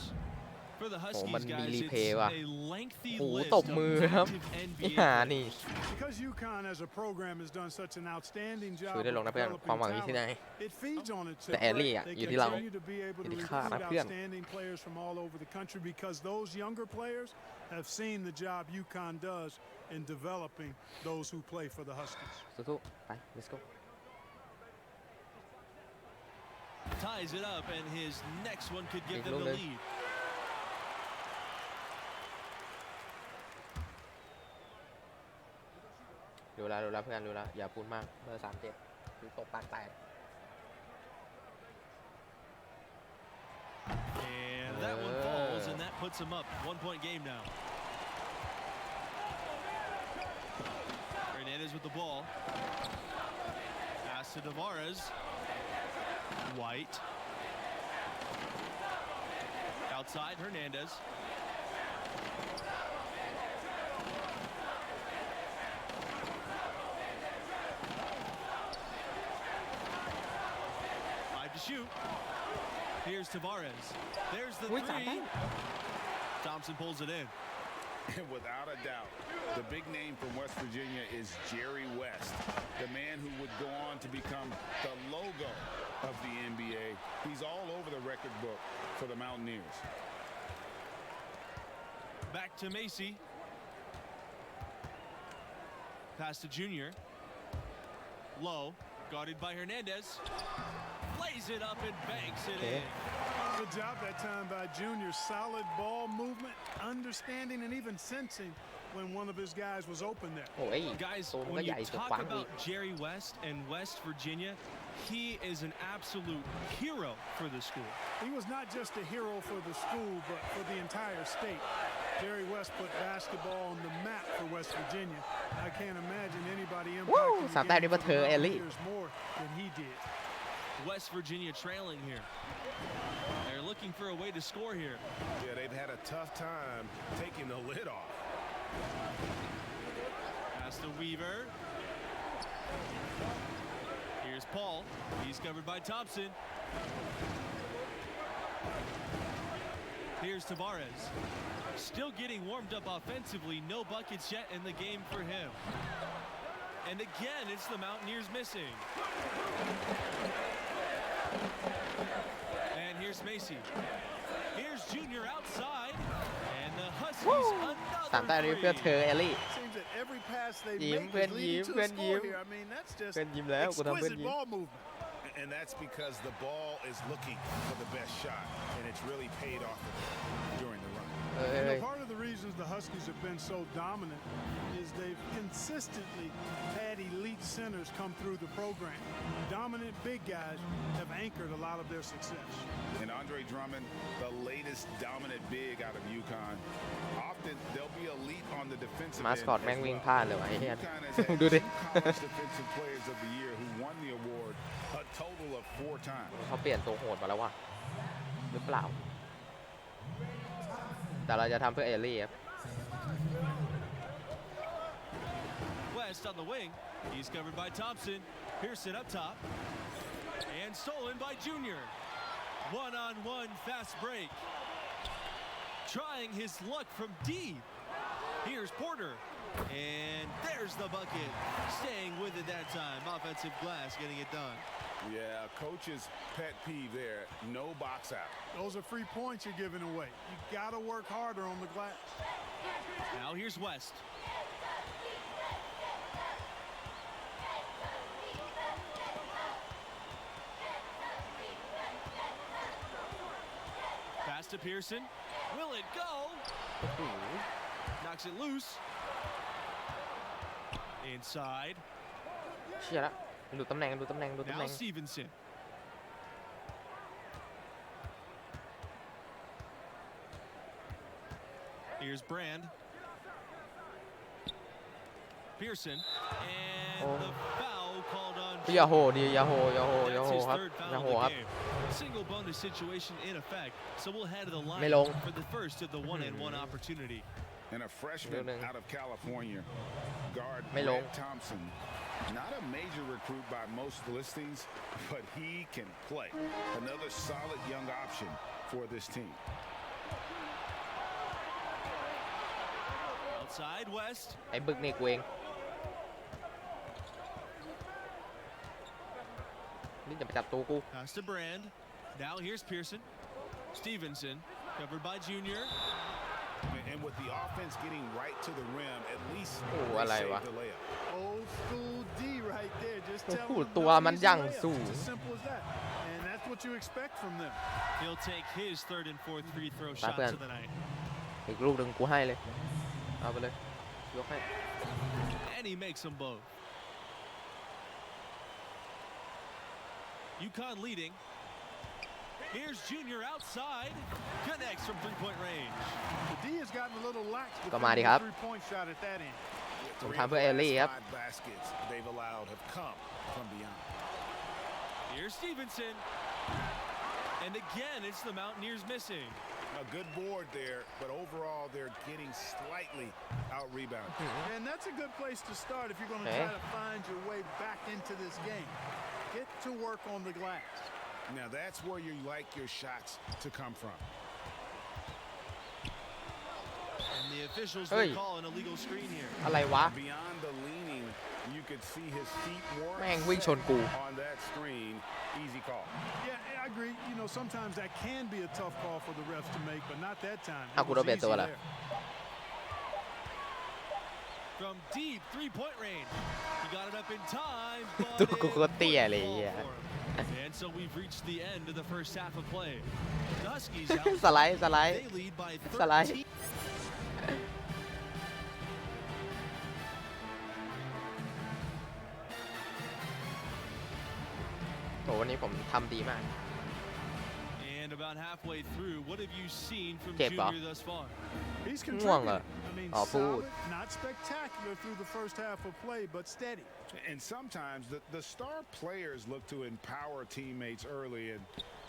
For the โอ้มัน Huskies มี guys, รี it's เพย์ว่ะ a lengthy โอ้ list ต of บมือครับ active ไอ้ NBA หานี่ players. Because UConn as a program has done such an outstanding ช่ job วยได้ลง of นะเพื่อน ความ developing หวังอยู่ที่ไหน talent, it feeds on itself. แต่แอลลี่อ่ะ They อยู่ที่เรา continue to be able อ to ยู่ที่ข้า recruit นะเพื่อน outstanding players from all over the country because those younger players have seen the job UConn does in developing those who play for the Huskies. สู้ๆไป let's go Ties it up, and his next one could give Big them the look, lead. ดูแล้วเพื่อนดูแล้วอย่าพูดมากเบอร์37คือตกปากแตก And that one falls, and that puts him up. 1-point game now. Hernandez with the ball. Pass to Tavares. White. Outside, Hernandez. To shoot. Here's Tavares. There's the three. Thompson pulls it in. And without a doubt, the big name from West Virginia is Jerry West, the man who would go on to become the logo of the NBA. He's all over the record book for the Mountaineers. Back to Macy. Pass to Junior. Low, guarded by Hernandez. Lays it up and banks it in. Good job that time by Junior. Solid ball movement, understanding, and even sensing when one of his guys was open there. โอ้ย Guys, ตัวมันก็ when ให you ญ่ตัว talk ฟังอีก about Jerry West and West Virginia, he is an absolute hero for the school. He was not just a hero for the school, but for the entire state. Jerry West put basketball on the map for West Virginia. I can't imagine anybody impacting the 3 แต้ม game นี่ for มาเธอ the เอลลี่ Mountaineers more than he did. West Virginia trailing here. They're looking for a way to score here. Yeah, they've had a tough time taking the lid off. Pass to Weaver. Here's Paul. He's covered by Thompson. Here's Tavares. Still getting warmed up offensively. No buckets yet in the game for him. And again, it's the Mountaineers missing. And here's Macy. Here's Junior outside. And the Huskies another 3 แต้มนี้เพื่อเธอเอลลี่ Seems that every pass they ยิ้ม make เพื่อน is ยิ้ม leading to เพื่อ a นยิ้ score ม here. I mean, that's just เพื่อนยิ้มแล้วกูทำเพื่อน exquisite ยิ้ม ball movement. And that's because the ball is looking for the best shot, and it's really paid off during the run. You know, part of the reasons the Huskies have been so dominant is they've consistently had elite centers come through the program. Dominant big guys have anchored a lot of their success. And Andre Drummond, the latest dominant big out of UConn. Often they'll be elite on the defensive end มาสคอต as แม่งวิ่ง well. พลาดเลยวะไอ้เหี้ย UConn has had ดูดิ 2 college defensive players of the year who won the award a total of 4 times. เขาเปลี่ยนตัวโหดมาแล้วว่ะหรือเปล่า แต่เราจะทำเพื่อเอลลี่ครับ West on the wing. He's covered by Thompson. Pearson up top. And stolen by Junior. One-on-one fast break. Trying his luck from deep. Here's Porter. And there's the bucket. Staying with it that time. Offensive glass getting it done. Yeah, coach's pet peeve there. No box out. Those are free points you're giving away. You got to work harder on the glass. Now here's West. Pass to Pearson. Will it go? Knocks it loose. Inside. เชี่ยละดูตำแหน่ง Now Stevenson. Here's Brand. Pearson. And the foul called on. อย่าโหดีอย่าโห That's his ครับ third อย่า foul โห of ครับ the game. Single bonus situation in effect. So we'll head to the line ไม่ลง for the first of the one-and-one opportunity. And a freshman out of California, guard ไม่ลง Red Thompson, Not a major recruit by most listings, but he can play. Another solid young option for this team. Outside West. ไอ้บึกนี่กูเองนี่จะไปจับตัวกู Pass to Brand. Now here's Pearson. Stevenson covered by Junior. And with the offense getting right to the rim, at least โอ้อะไรวะ the layup. Old school D right there. Just โอ้ tell โห them ตัวมันยั่งสูง It's as simple as that. And that's what you expect from them. He'll take his third and fourth free throw ไป shots เพื่อน of the night. อีกลูกหนึ่งกูให้เลยเอาไปเลยยกให้ And he makes them both. UConn leading. Here's Junior outside. Connects from three-point range. The D has gotten a little lax with ก็มาดิครับ the three-point shot at that end. ผมทำเพื่อเอลลี่ครับ 5 baskets they've allowed have come from beyond. Here's Stevenson. And again, it's the Mountaineers missing. A good board there, but overall they're getting slightly out-rebounded. And that's a good place to start if you're going to try to find your way back into this game. Get to work on the glass. Now that's where you like your shots to come from. And the officials will call an illegal screen here. อะไรวะ Beyond the leaning, you could see his feet more แม่งวิ่งชนกู on that screen. Easy call. Yeah, I agree. You know, sometimes that can be a tough call for the refs to make, but not that time. เอากูโดนเปลี่ยนตัวละ From deep three-point range. He got it up in time, ตัว but กูโคตรเตี้ยเลย and so we've reached the end of the first half of play. The Huskies สไลด์สไลด์ they lead by สไลด์ 13. โหวันนี้ผมทำดีมาก And about halfway through, what have you seen from เจ็บเหรอ Junior thus far? He's ง่วงเหรอ contributing. I mean, อ๋อพูด solid, not spectacular through the first half of play, but steady. And sometimes the star players look to empower teammates early and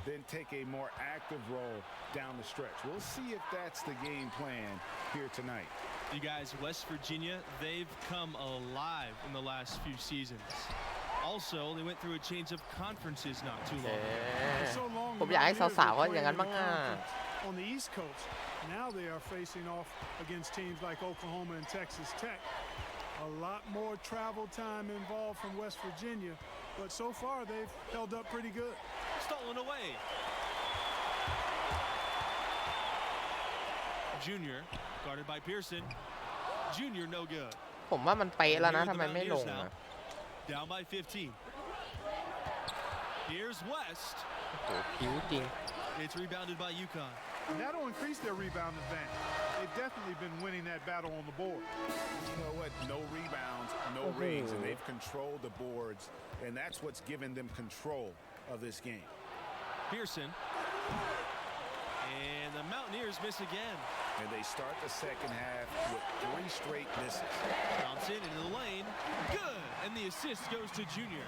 then take a more active role down the stretch. We'll see if that's the game plan here tonight. You guys, West Virginia, they've come alive in the last few seasons. Also, they went through a change of conferences not too long ago. So long ผมอยากให้สาวๆเขาอย่างนั้น playing บ้าง in อ่ะ the conference on the East Coast. Now they are facing off against teams like Oklahoma and Texas Tech. A lot more travel time involved from West Virginia, but so far they've held up pretty good. Stolen away. Junior, guarded by Pearson. Junior, no good. ผมว่ามันเป๊ะแล้วนะทำไมไม่ลงอ่ะ Down by 15. Here's West. โอ้โหผิวจริง It's rebounded by UConn. And that'll increase their rebound advantage. They've definitely been winning that battle on the board. You know what? No rebounds, no rings, and they've controlled the boards, and that's what's given them control of this game. Pearson. And the Mountaineers miss again. And they start the second half with 3 straight misses. Thompson into the lane. Good. And the assist goes to Junior.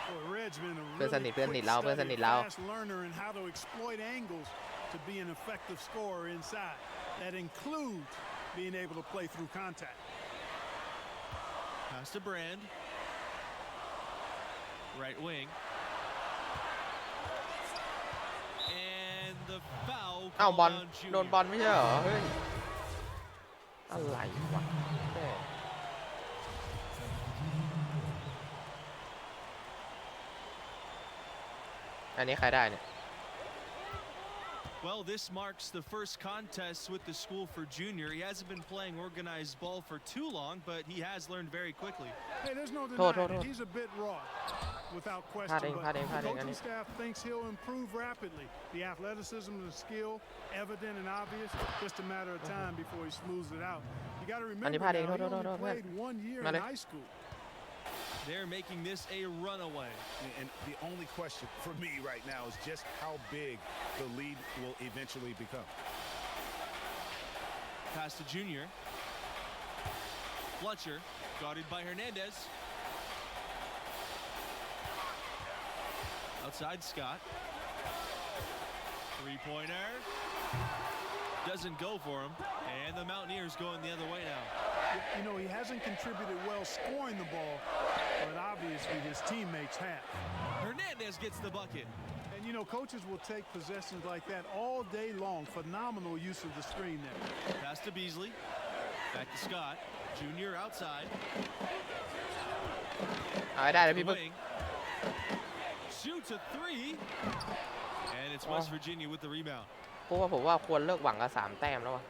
Boy, Red's been a เพื่อนสนิท really เพื่อนสนิท quick เราเพื่อนสนิทเรา study, fast learner in how to exploit angles to be an effective scorer inside. That includes being able to play through contact. Pass to Brand. Right wing. And the foul อ้าวบอล called on โดน Junior. บอลไม่ใช่เหรอเฮ้ยอะไรวะแม่อันนี้ใครได้เนี่ย Well, this marks the first contest with the school for Junior. He hasn't been playing organized ball for too long, but he has learned very quickly. Hey, there's no Thôi, denying thôi, it. thôi. He's a bit raw, without Pha question. đi, But pha đi, the anh coaching đi. staff thinks he'll improve rapidly. The athleticism and the skill, evident and obvious. Just a matter of time before he smooths it out. You got to remember đi, pha đi, now, thôi, he thôi, thôi, only thôi, played 1 year Mà in đi. high school. They're making this a runaway. And the only question for me right now is just how big the lead will eventually become. Pass to Junior. Fletcher, guarded by Hernandez. Outside Scott. Three-pointer. Doesn't go for him. And the Mountaineers going the other way now. You know, he hasn't contributed well scoring the ball, but obviously his teammates have. Hernandez gets the bucket. And you know, coaches will take possessions like that all day long. Phenomenal use of the screen there. Pass to Beasley. Back to Scott. Junior outside. เอาให้ได้เลยพี่ปึ๊ก Shoots a three. And it's West Virginia with the rebound. เพราะว่าผมว่าควรเลิกหวังกับ3 แต้มแล้วว่ะ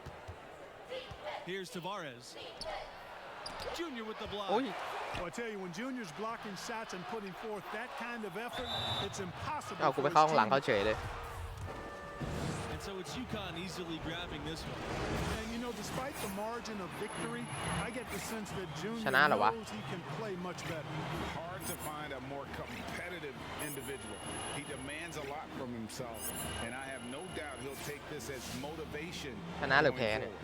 Here's Tavares. Junior with the block. Well, I tell you, when Junior's blocking shots and putting forth that kind of effort, it's impossible. เอากูไปเข้าข้างหลังเขาเฉยเลย And so it's UConn easily grabbing this one. And you know, despite the margin of victory, I get the sense that Junior ชนะเหรอวะ knows he can play much better. Hard to find a more competitive individual. He demands a lot from himself, and I have no doubt he'll take this as motivation. ชนะหรือแพ้เนี่ย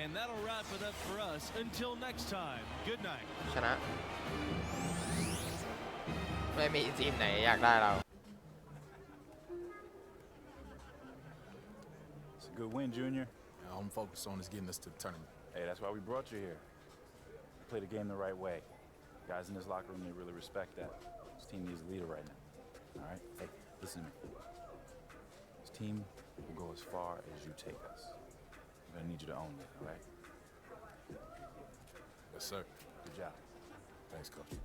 And that'll wrap it up for us. Until next time, good night. ชนะไม่มีทีมไหนอยากได้เรา It's a good win, Junior. All I'm focused on is getting us to the tournament. Hey, that's why we brought you here. Play the game the right way. Guys in this locker room, they really respect that. This team needs a leader right now. All right? Hey, listen to me. This team will go as far as you take us. I'm gonna need you to own that, all right? Yes, sir. Good job. Thanks, Coach.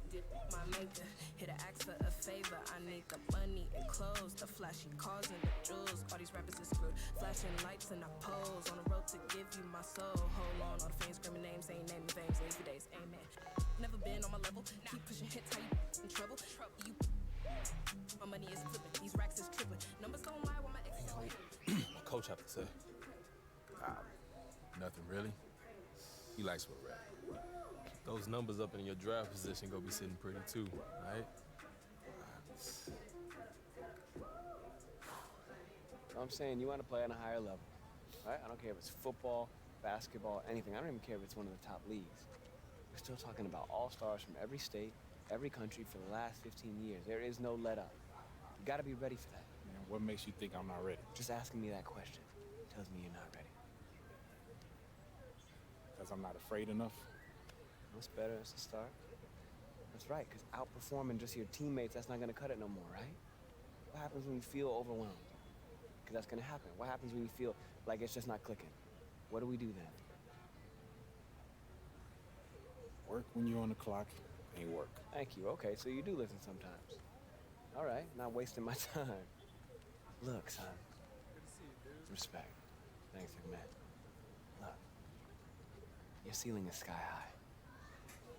My maker, here to ask for a favor. I need the money and clothes, the flashy cars and the jewels. All these rappers is screwed. Flashing lights and I pose on the road to give you my soul. Hold on, all the fans screaming names, ain't naming things. Lazy days, amen. Never been on my level. Keep pushing hits, how you in trouble? You, my money is flipping. These racks is tripping. Numbers don't lie while my ex is What my coach have to say? Nothing really. He likes what rap. Those numbers up in your draft position gonna be sitting pretty too, right? I'm saying you want to play on a higher level, right? I don't care if it's football, basketball, anything. I don't even care if it's one of the top leagues. We're still talking about all-stars from every state, every country for the last 15 years. There is no let-up. You got to be ready for that. Man, what makes you think I'm not ready? Just asking me that question tells me you're not ready. Because I'm not afraid enough? What's better as a start? That's right, because outperforming just your teammates, that's not going to cut it no more, right? What happens when you feel overwhelmed? Because that's going to happen. What happens when you feel like it's just not clicking? What do we do then? Work when you're on the clock ain't work. Thank you. Okay, so you do listen sometimes. All right, not wasting my time. Look, son. Respect. Thanks, man. Look. Your ceiling is sky high.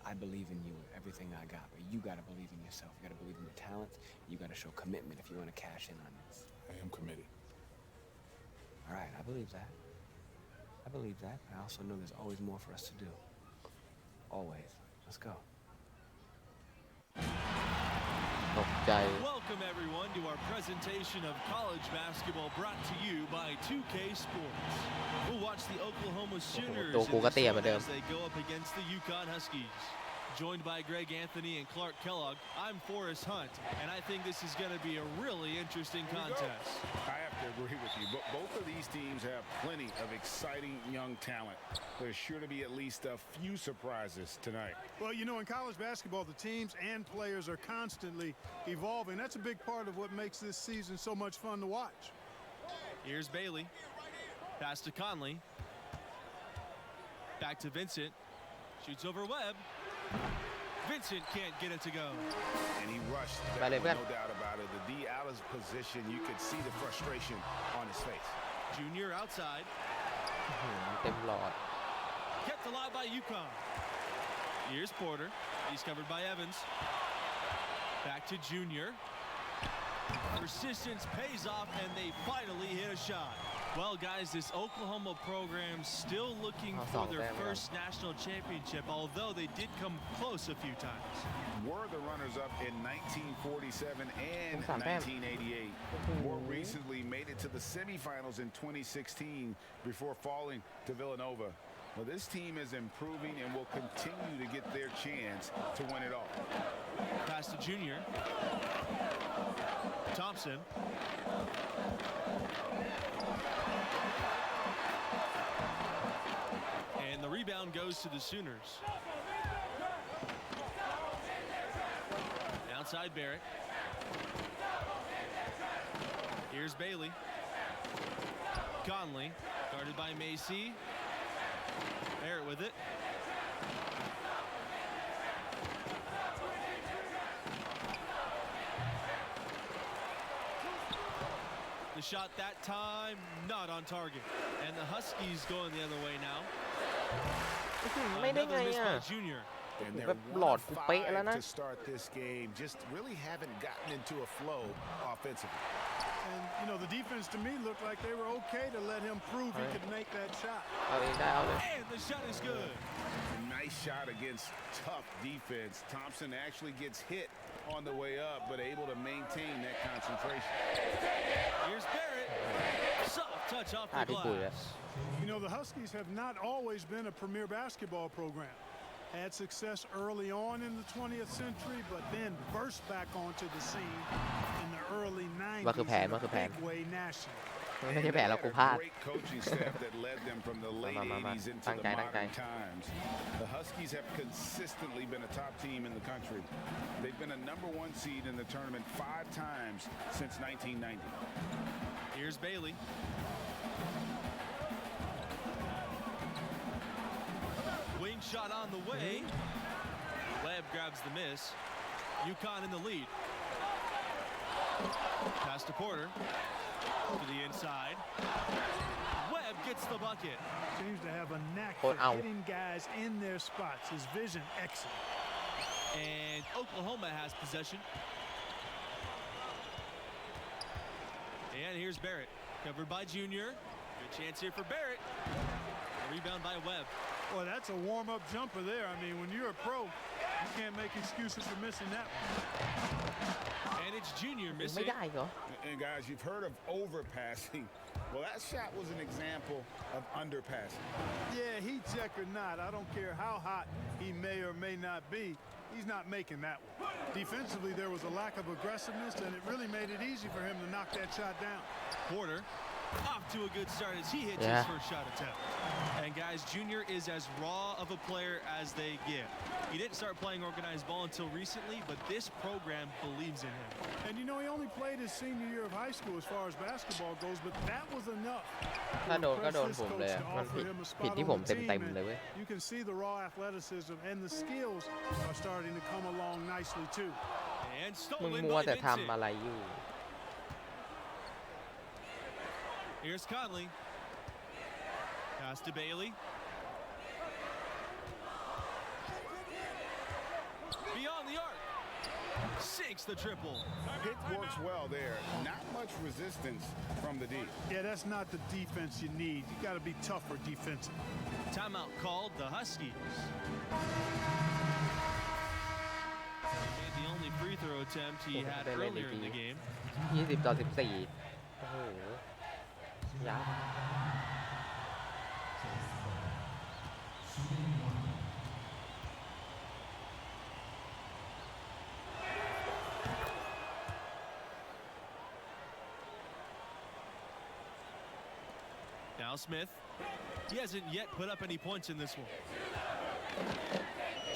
I believe in you, everything I got, but you gotta believe in yourself. You gotta believe in your talents. You gotta show commitment if you want to cash in on this. I am committed. All right, I believe that. I believe that. I also know there's always more for us to do. Always. Let's go. ตกใจ Welcome everyone to our presentation of college basketball brought to you by 2K Sports. We'll watch the Oklahoma Sooners ตัวกูก็เตี้ยเหมือนเดิม as they go up against the UConn Huskies. Joined by Greg Anthony and Clark Kellogg, I'm Forrest Hunt, and I think this is going to be a really interesting contest. I have to agree with you. But both of these teams have plenty of exciting young talent. There's sure to be at least a few surprises tonight. Well, you know, in college basketball, the teams and players are constantly evolving. That's a big part of what makes this season so much fun to watch. Here's Bailey. Pass to Conley. Back to Vincent. Shoots over Webb. Vincent can't get it to go. And he rushed. No doubt about it. The D out of position, you could see the frustration on his face. Junior outside. เต็มหลอด Kept alive by UConn. Here's Porter. He's covered by Evans. Back to Junior. Persistence pays off, and they finally hit a shot. Well, guys, this Oklahoma program still looking for their first national championship, although they did come close a few times. Were the runners-up in 1947 and 1988. More recently, made it to the semifinals in 2016 before falling to Villanova. Well, this team is improving and will continue to get their chance to win it all. Pass to Junior. Thompson. And the rebound goes to the Sooners. outside Barrett. Here's Bailey. Conley, guarded by Macy. Barrett with it. The shot that time, not on target. And the Huskies going the other way now. ไม่ได้ไงอ่ะ Junior. แบบหลอดกูเป๊ะแล้วนะ To start this game, just really haven't gotten into a flow offensively. And, you know, the defense to me looked like they were okay to let him prove he could make that shot. And the shot is good. A nice shot against tough defense. Thompson actually gets hit on the way up, but able to maintain that concentration. Here's Barrett. Soft touch off the glass. You know, the Huskies have not always been a premier basketball program. Had success early on in the 20th century, but then burst back onto the scene in the early 90s in a big way nationally. ไม่ใช่แผนเรากูพลาด Great coaching staff that led them from the late 80s into the modern times. The Huskies have consistently been a top team in the country. They've been a #1 seed in the tournament 5 times since 1990. Here's Bailey. Wing shot on the way. Webb grabs the miss. UConn in the lead. Pass to Porter. To the inside. Webb gets the bucket. Seems to have a knack for hitting guys in their spots. His vision excellent. And Oklahoma has possession. And here's Barrett. Covered by Junior. Good chance here for Barrett. A rebound by Webb. Boy, that's a warm-up jumper there. I mean, when you're a pro, you can't make excuses for missing that one. And it's Junior missing. And guys, you've heard of overpassing. Well, that shot was an example of underpassing. Yeah, heat check or not, I don't care how hot he may or may not be, he's not making that one. Defensively, there was a lack of aggressiveness, and it really made it easy for him to knock that shot down. Porter off to a good start as he hits his first shot attempt. And guys, Junior is as raw of a player as they get. He didn't start playing organized ball until recently, but this program believes in him. And you know, he only played his senior year of high school as far as basketball goes, but that was enough. ถ้าโดนก็โดนผมเลยมันผิดที่ผมเต็มๆเลยเว้ย You can see the raw athleticism and the skills are starting to come along nicely too. มึงมัวแต่ทำอะไรอยู่ Here's Conley. Pass to Bailey. Beyond the arc. Sinks the triple. Pitt works well there. Not much resistance from the D. Yeah, that's not the defense you need. You got to be tougher defensive. Timeout called the Huskies. Made the only free throw attempt he had earlier in the game. 20-14 โอ้โหยับ Now Smith. He hasn't yet put up any points in this one.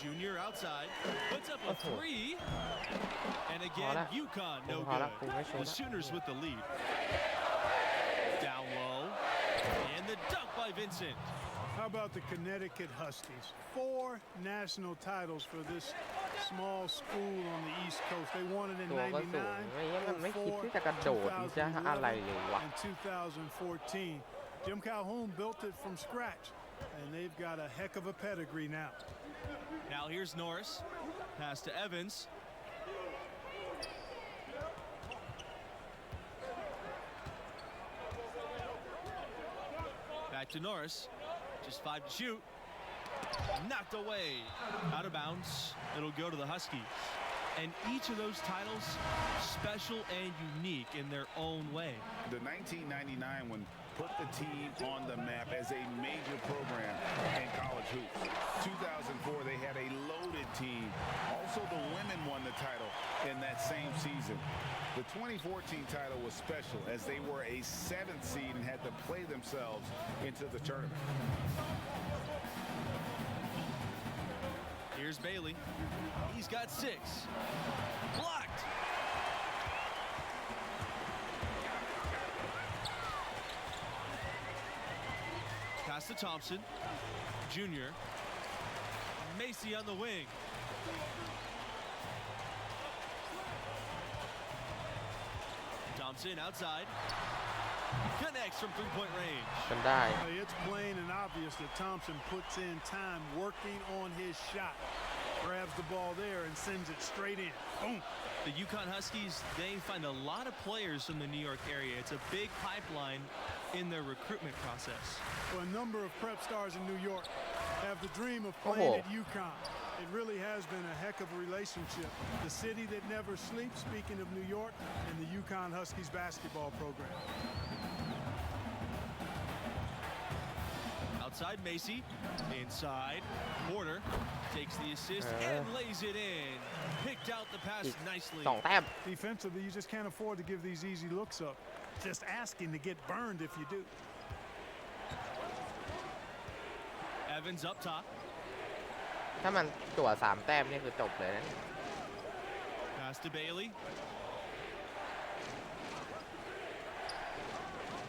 Junior outside. Puts up a 3. And again, UConn no good. The Sooners with the lead. Down low. And the dunk by Vincent. How about the Connecticut Huskies? 4 national titles for this small school on the East Coast. They won it in 99, 04, 2011, and 2014. Jim Calhoun built it from scratch, and they've got a heck of a pedigree now. Now here's Norris. Pass to Evans. Back to Norris. Just 5 to shoot. Knocked away. Out of bounds. It'll go to the Huskies. And each of those titles special and unique in their own way. The 1999 one put the team on the map as a major program in college hoops. 2004, they had a loaded team. Also, the women won the title in that same season. The 2014 title was special as they were a 7th seed and had to play themselves into the tournament. Here's Here's Bailey. He's got 6. Blocked. Pass to Thompson. Junior. Macy on the wing. Thompson outside. Connects from three-point range. จนได้ It's plain and obvious that Thompson puts in time working on his shot. Grabs the ball there and sends it straight in. Boom. The UConn Huskies, they find a lot of players from the New York area. It's a big pipeline in their recruitment process. Well, a number of prep stars in New York have the dream of playing at UConn. It really has been a heck of a relationship. The city that never sleeps, speaking of New York, and the UConn Huskies basketball program. Outside Macy, inside Porter takes the assist and lays it in. Picked out the pass nicely. 2 แต้ม Defensively, you just can't afford to give these easy looks up. Just asking to get burned if you do. Evans up top. ถ้ามันจั่ว3 แต้มนี่คือจบเลยนะ Pass to Bailey.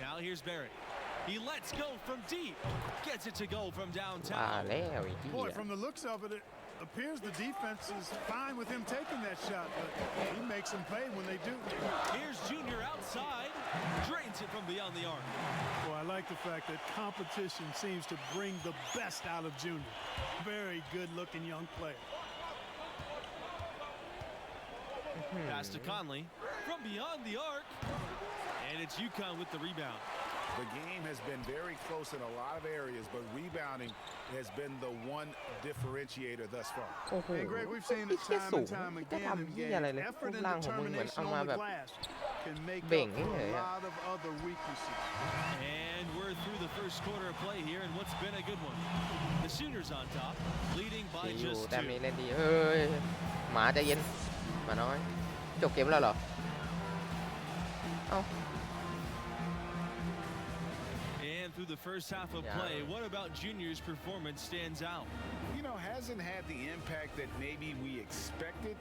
Now here's Barrett. He lets go from deep. Gets it to go from มา downtown. แล้วไอ้เหี้ Boy, ย from the looks of it, it appears the defense is fine with him taking that shot, but he makes them pay when they do. Here's Junior outside. Drains it from beyond the arc. Well, I like the fact that competition seems to bring the best out of Junior. Very good-looking young player. Pass to Conley from beyond the arc. And it's UConn with the rebound. The game has been very close in a lot of areas, but rebounding has been the one differentiator thus far. โอ้โห And Greg, we've seen it เหี้ย time สู and ง time จะ again ทำ in เหี้ย games. อะไรเลยรู Effort ป and ร่างของมึงเหมือนเอา determination มา on แบ the บ glass can make up เบ่ง for เฉย a ๆอะ lot of other weaknesses. And we're through the first quarter of play here, and what's been a good one. The Sooners on top, leading ดี by อยู่ just แต้ม 2. นี้เล่นดีเฮ้ยหมาใจเย็นหมาน้อยจบเกมแล้วเหรอเอ้า And through the first half of play, what about Junior's performance stands out? You know, hasn't had the impact that maybe we expected.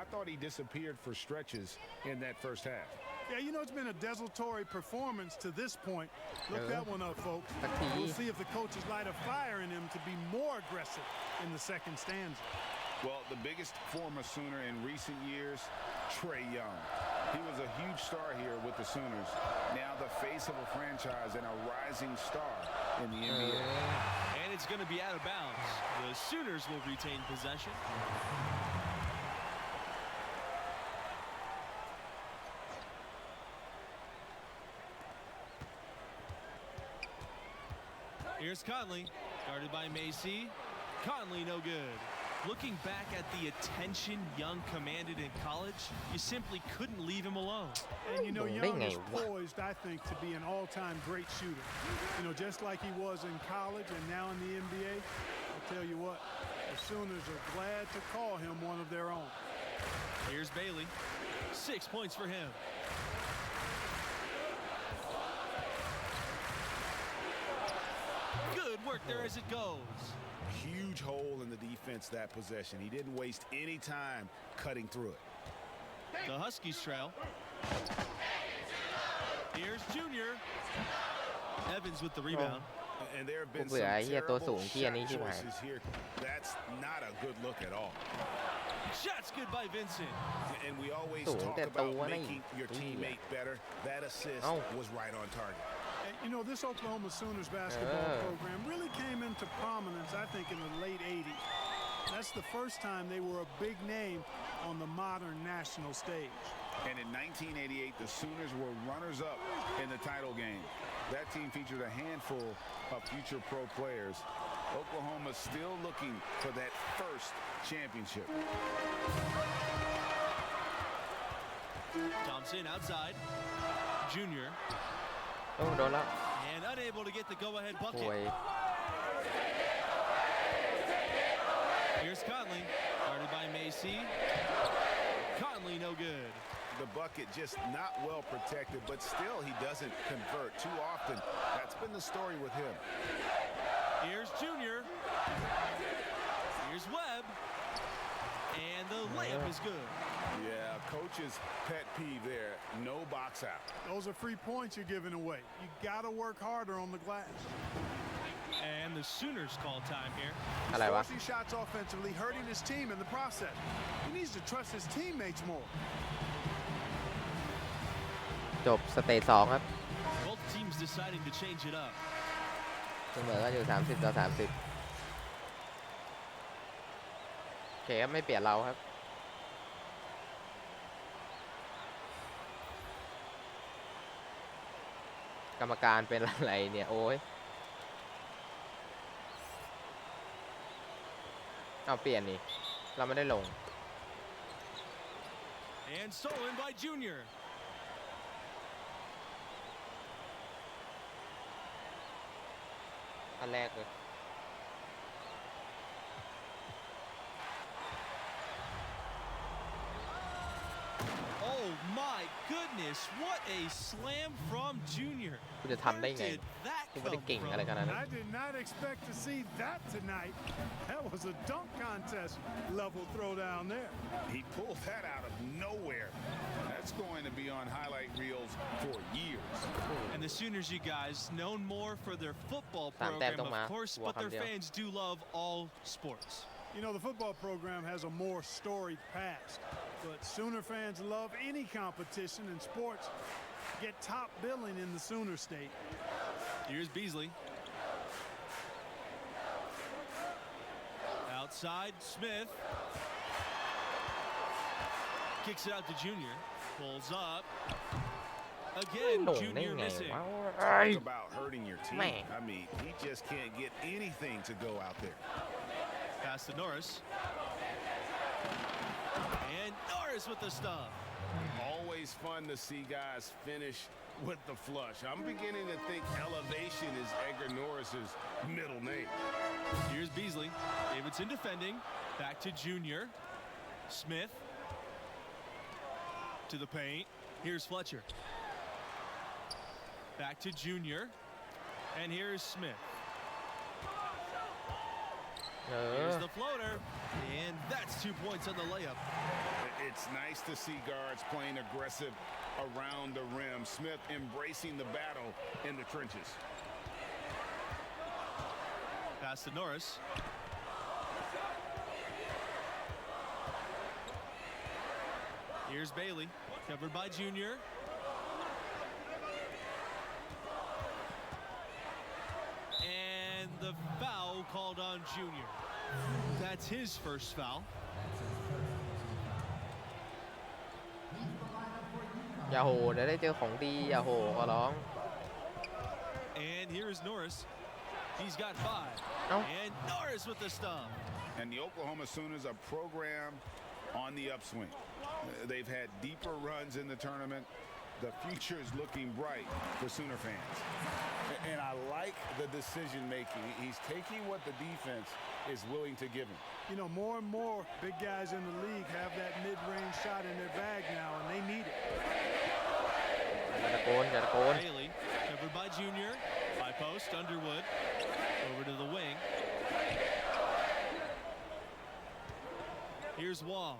I thought he disappeared for stretches in that first half. Yeah, you know, it's been a desultory performance to this point. Look that one up, folks. We'll see if the coaches light a fire in him to be more aggressive in the second stanza. Well, the biggest former Sooner in recent years, Trae Young. He was a huge star here with the Sooners. Now the face of a franchise and a rising star in the NBA. And it's going to be out of bounds. The Sooners will retain possession. Here's Conley, guarded by Macy. Conley no good. Looking back at the attention Young commanded in college, you simply couldn't leave him alone. And you know, Young is poised, I think, to be an all-time great shooter. You know, just like he was in college and now in the NBA, I'll tell you what, the Sooners are glad to call him one of their own. Here's Bailey. 6 points for him. Good work there as it goes. Huge hole in the defense that possession. He didn't waste any time cutting through it. The Huskies trail. Here's Junior. Evans with the rebound. And there have been เบื่อ some ไอ้เหี้ยตัวสูง terrible เหี้ย shot นี้ที่หาย choices here. That's not a good look at all. Shots good by Vincent. And we always สูง talk แต่ตัว about นี่ making your teammate better. That assist was right on target. And, you know, this Oklahoma Sooners basketball program really came into prominence, I think, in the late 80s. That's the first time they were a big name on the modern national stage. And in 1988, the Sooners were runners-up in the title game. That team featured a handful of future pro players. Oklahoma's still looking for that first championship. Thompson outside. Junior. โอ้โดนแล้ว And unable to get the go-ahead โอ้ bucket. ย Here's Conley, guarded by Macy. Conley no good. The bucket just not well protected, but still he doesn't convert too often. That's been the story with him. Here's Junior. Here's Webb. And the layup is good. Yeah, coach's pet peeve there. No box out. Those are free points you're giving away. You got to work harder on the glass. And the Sooners call time here. He's forcing shots offensively, hurting his team in the process. He needs to trust his teammates more. จบสเตจ2ครับ Both teams deciding to change it up. เสมอกันอยู่30-30โอเคครับไม่เปลี่ยนเราครับกรรมการเป็นอะไรเนี่ยโอ้ยเอาเปลี่ยนนี่เราไม่ได้ลง And stolen by Junior. อันแรกเลย Oh my goodness, what a slam from Junior. กูจะทำได้ไงกูไม่ได้เก่งอะไรขนาดนั้น I did not expect to see that tonight. That was a dunk contest level throwdown there. He pulled that out of nowhere. That's going to be on highlight reels for years. And the Sooners, you guys, known more for their football program, of course, but their fans do love all sports. You know, the football program has a more storied past, but Sooner fans love any competition in sports. Get top billing in the Sooner State. Here's Beasley. Outside, Smith. Kicks it out to Junior. Pulls up. Again, Junior missing. Talk about hurting your team. I mean, he just can't get anything to go out there. Pass to Norris. And Norris with the stop. Always fun to see guys finish with the flush. I'm beginning to think elevation is Edgar Norris's middle name. Here's Beasley. Davidson defending. Back to Junior. Smith. To the paint. Here's Fletcher. Back to Junior. And here's Smith. Here's the floater. And that's 2 points on the layup. It's nice to see guards playing aggressive around the rim. Smith embracing the battle in the trenches. Pass to Norris. Here's Bailey. Covered by Junior. And the foul called on Junior. That's his first foul. อย่าโหเดี๋ยวได้เจอของดีอย่าโหขอร้อง And here's Norris. He's got 5. And Norris with the stop. And the Oklahoma Sooners, a program on the upswing. They've had deeper runs in the tournament. The future is looking bright for Sooner fans. And I like the decision making. He's taking what the defense is willing to give him. You know, more and more big guys in the league have that mid-range shot in their bag now, and they need it. Bailey, covered by Junior. High post, Underwood. Over to the wing. Here's Wong.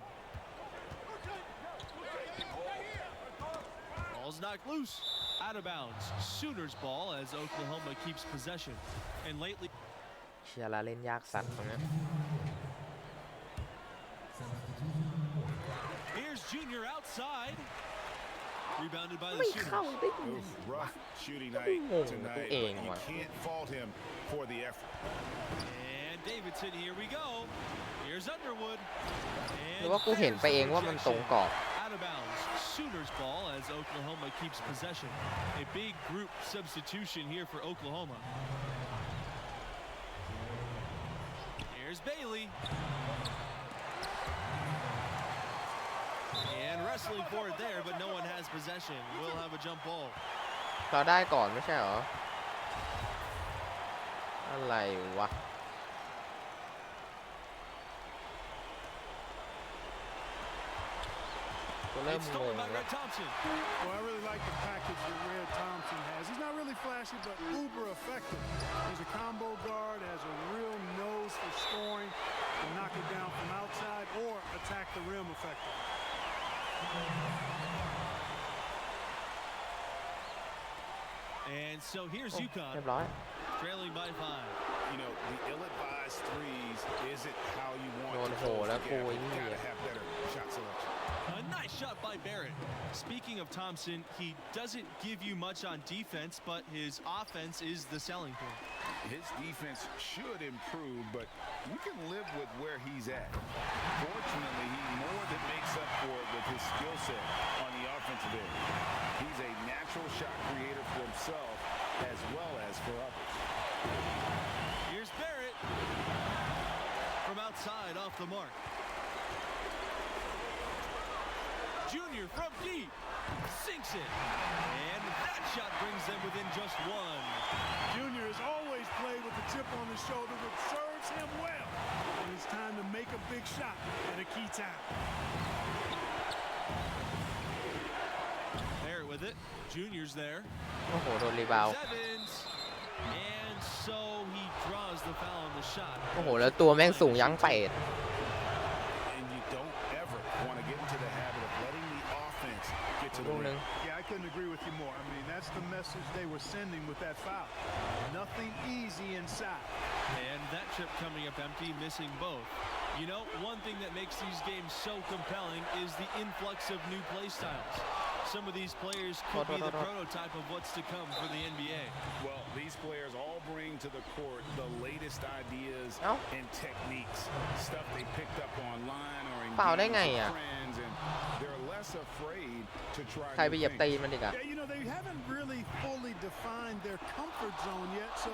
Ball's knocked loose. Out of bounds. Sooners ball as Oklahoma keeps possession. And lately... เชียร์ละเล่นยากสัตว์ตรงนี้ Here's Junior outside. Rebounded by the Sooners. Rough shooting night tonight, but you can't fault him for the effort. And Davidson, here we go. Here's Underwood. หรือว่ากูเห็นไปเองว่ามันตรงกรอบ Out of bounds. Sooners ball as Oklahoma keeps possession. A big group substitution here for Oklahoma. Here's Bailey. And wrestling for it there, but no one has possession. We'll have a jump ball. เราได้ก่อนไม่ใช่เหรออะไรวะ It's stolen by Red Thompson. Well, I really like the package that Red Thompson has. He's not really flashy, but uber effective. He's a combo guard, has a real nose space for scoring and knock it down from outside or attack the rim effectively. And so here's UConn, trailing by 5. You know, the ill-advised threes isn't how you want to โหแล้วกูไอ้นี่ gotta have better shot selection. A nice shot by Barrett. Speaking of Thompson, he doesn't give you much on defense, but his offense is the selling point. His defense should improve, but you can live with where he's at. Fortunately, he more than makes up for it with his skill set on the offensive end. He's a natural shot creator for himself as well as for others. Here's Barrett from outside off the mark. Junior from deep, sinks it, and that shot brings them within just 1. Junior has always played with the chip on his shoulder, which serves him well. And it's time to make a big shot at a key time. Barrett with it. Junior's there. โอ้โหโดนรีบาวด์ Evans, and so he draws the foul on the shot. โอ้โหแล้วตัวแม่งสูงยั้งเป็ด And you don't ever want to get into the habit of letting the offense get to the ลูกนึง rim. Yeah, I couldn't agree with you more. I mean, that's the message they were sending with that foul. Nothing easy inside. And that trip coming up empty, missing both. You know, one thing that makes these games so compelling is the influx of new play styles. Some of these players could be the prototype of what's to come for the NBA. Well, these players all bring to the court the latest ideas and techniques, stuff they picked up online or in เปล่าได้ไง games อ่ะ with friends, and they're less afraid to try ใครไปเหยียบ new ตี things. นมันอีกอะ Yeah, you know, they haven't really fully defined their comfort zone yet, so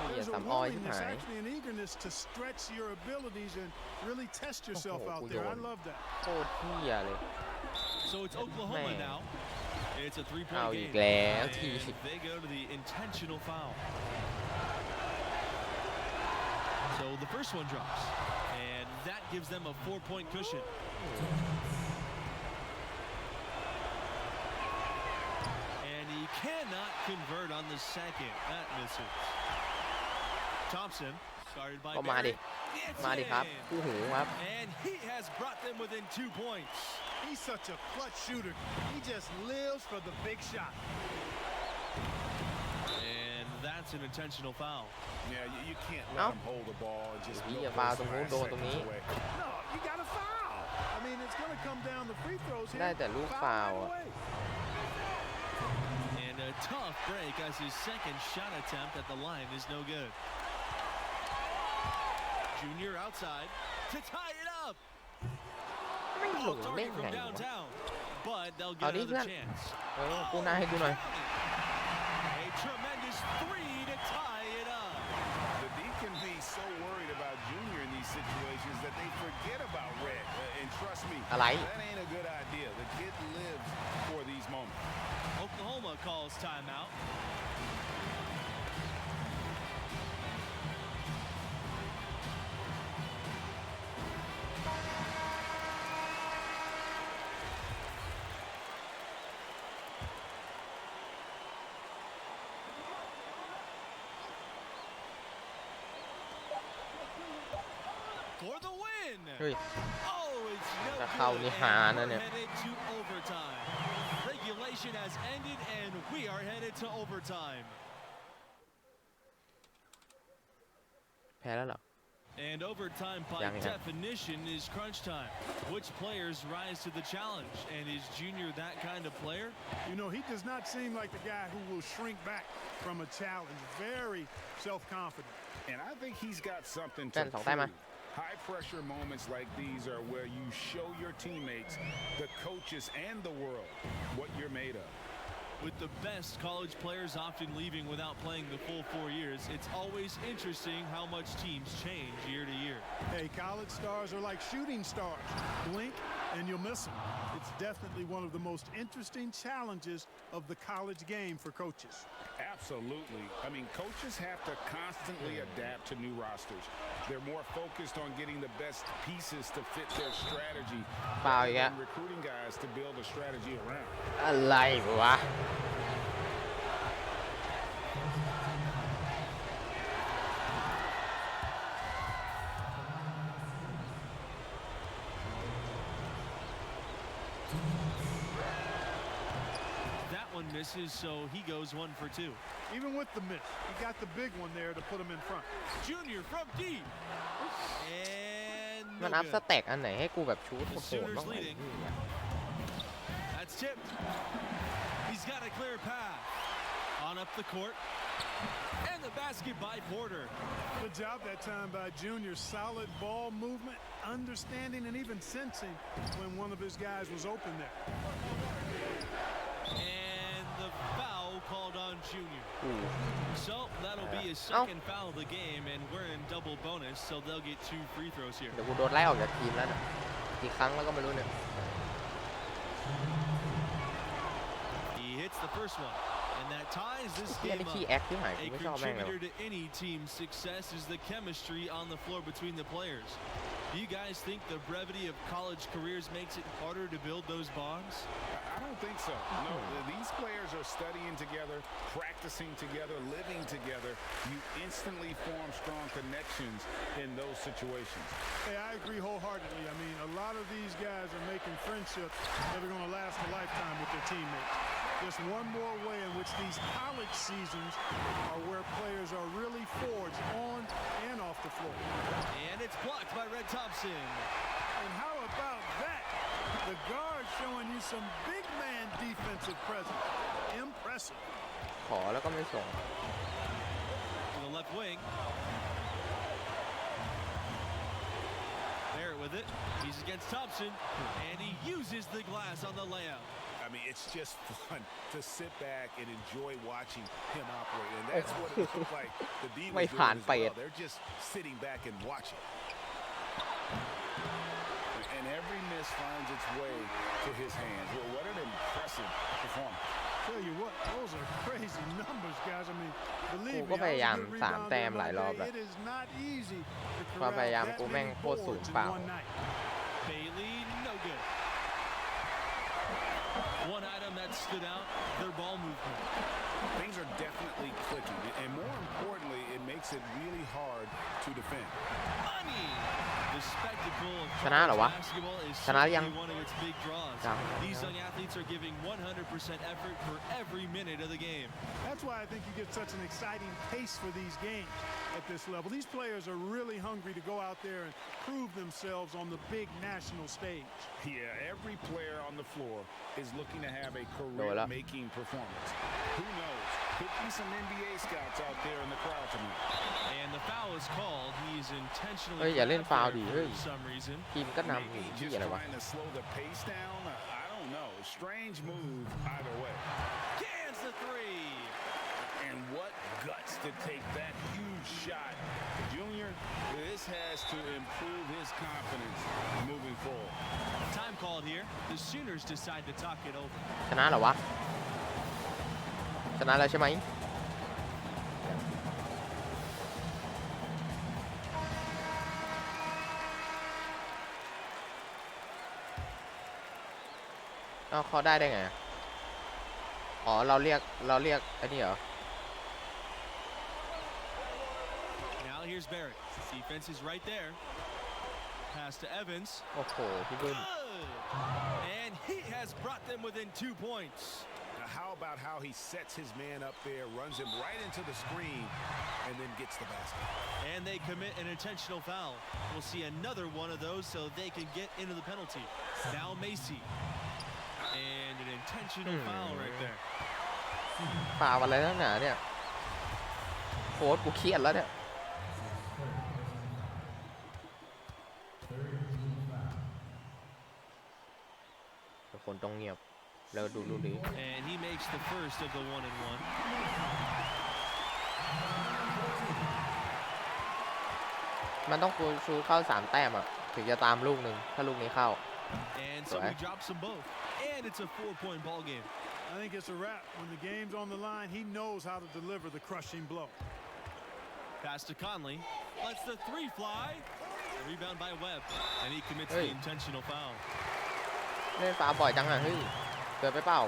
there's a สามอ้อยชิบ willingness, หาย actually an eagerness to stretch your abilities and really test yourself out there. I love that. โคตรเหี้ยเลย So it's Oklahoma Man. now. It's a 3-point เอาอีก game. แล้วที And they go to the intentional foul. So the first one drops. And that gives them a 4-point cushion. And he cannot convert on the second. That misses. Thompson started by ก็มาดิ Barrett. มาดิครับ It's in. คู่หูครับ And he has brought them within 2 points. He's such a clutch shooter. He just lives for the big shot. And that's an intentional foul. Yeah, you can't let them hold the ball and just นี่ milk อย่าฟาว those ตรงนู้น 5 โดนตรงนี้ seconds away. No, you got to foul. I mean, it's going to come down to free throws here. ได้แต่ลูกฟาว Foul อะ right away. And a tough break as his second shot attempt at the line is no good. Junior outside to tie it up. ไม่หลง Off เล่ target น from ไงวะ downtown, but they'll เอา get ดิเพื่อน another chance. กูหน้าให้กูหน่อย A tremendous 3 to tie it up. The D can be so worried about Junior in these situations that they forget about Red. And trust me, อะไร that ain't a good idea. The kid lives for these moments. Oklahoma calls timeout. For the win! เฮ้ย Oh, it's no จะเข้านี่ good, หา and นะ we're เนี่ย headed to overtime. Regulation has ended, and we are headed to overtime. แพ้แล้วเหรอ And overtime, by Yeah. definition, is crunch time. Which players rise to the challenge? And is Junior that kind of player? You know, he does not seem like the guy who will shrink back from a challenge. Very self-confident. And I think he's got something เต้ to นสองแต้มมา prove. High pressure moments like these are where you show your teammates, the coaches, and the world what you're made of. With the best college players often leaving without playing the full 4 years, it's always interesting how much teams change year to year. Hey, college stars are like shooting stars. Blink and you'll miss them. It's definitely one of the most interesting challenges of the college game for coaches. Absolutely. I mean, coaches have to constantly adapt to new rosters. They're more focused on getting the best pieces to fit their strategy rather than recruiting guys to build a strategy around. อะไรวะ Well, one misses, so he goes 1 for 2. Even with the miss, he got the big one there to put him in front. Junior from deep. And มัน no อัพส good. แต็กอันไหนให้กูแบบชูด The โหดๆ Sooners บ้างไหม leading. That's tipped. He's got a clear path. On up the court. And the basket by Porter. Good job that time by Junior. Solid ball movement, understanding, and even sensing when one of his guys was open there. And the foul called on Junior. So that'll be his second foul of the game, and we're in double bonus, so they'll get 2 free throws here. เดี๋ยวกูโดนไล่ออกจากทีมแล้วเนี่ยกี่ครั้งแล้วก็ไม่รู้เนี่ย He hits the first one, and that ties this ที่อัน game นี้ขี้ up. แอคที่หายกู A ไม่ชอบแม่งเลย contributor to any team's success is the chemistry on the floor between the players. Do you guys think the brevity of college careers makes it harder to build those bonds? I don't think so. No, these players are studying together, practicing together, living together. You instantly form strong connections in those situations. Hey, I agree wholeheartedly. I mean, a lot of these guys are making friendships that are going to last a lifetime with their teammates. Just one more way in which these college seasons are where players are really forged on and off the floor. And it's blocked by Red Thompson. And how about that? The guard showing you some big man defensive presence. Impressive. ขอแล้วก็ไม่ส่ง To the left wing. There with it. He's against Thompson, and he uses the glass on the layup. I mean, it's just fun to sit back and enjoy watching him operate. And that's what it looked like the D was doing as well. They're just sitting back and watching. And every miss finds its way to his hands. Well, what an impressive performance. Tell you what, those are crazy numbers, guys. I mean, กู believe ก็ me, พ I ยายาม was a good 3 แต้ม rebounder หลาย in ร my อบ day. แล้ว It is not easy to ความพยายาม corral กู that แม่ง many โคตรสูง boards in เปล่า one night. Bailey, no good. One item that stood out, their ball movement. Things are definitely clicking. And more importantly, it makes it really hard to defend. Money! The spectacle of ชนะเหรอวะ basketball is ชนะยัง certainly one of its big draws. These young athletes are giving 100% effort for every minute of the game. That's why I think you get such an exciting pace for these games at this level. These players are really hungry to go out there and prove themselves on the big national stage. Yeah, every player on the floor is looking to have a career-making performance. Who knows? Could be some NBA scouts out there in the crowd tonight. And the foul is called. He is intentionally เฮ้ยอย่าเล่นฟาวล์ดิเฮ้ย for some reason. ทีมก็นำอยู่ Maybe ที่ just อะไรวะ trying to slow the pace down. I don't know. Strange move either way. Cans the 3. And what guts to take that huge shot. Junior, this has to improve his confidence moving forward. Time called here. The Sooners decide to talk it over. ชนะเหรอวะ ชนะแล้วใช่ไหม เอาเขาได้ไง อ๋อเราเรียกไอ้นี่เหรอ Now here's Barrett. Defense is right there. Pass to Evans. โอ้โหพี่บึ้ม And he has brought them within 2 points. Now, how about how he sets his man up there, runs him right into the screen, and then gets the basket. And they commit an intentional foul. We'll see another one of those so they can get into the penalty. Now Macy. And an intentional foul right there. ฟาวอะไรนักหนาเนี่ยโค้ชกูเครียดแล้วเนี่ยทุกคนต้องเงียบแล้วดูลูกนี้ And he makes the first of the 1-and-1. มันต้องชูเข้า3 แต้มอ่ะถึงจะตามลูกหนึ่งถ้าลูกนี้เข้า And so he drops them both. And it's a 4-point ball game. I think it's a wrap. When the game's on the line, he knows how to deliver the crushing blow. Pass to Conley. Lets the 3 fly. Rebound by Webb. And he commits the intentional foul. เล่นฟาวบ่อยจังอ่ะเฮ้ยเกิดไปเปล่า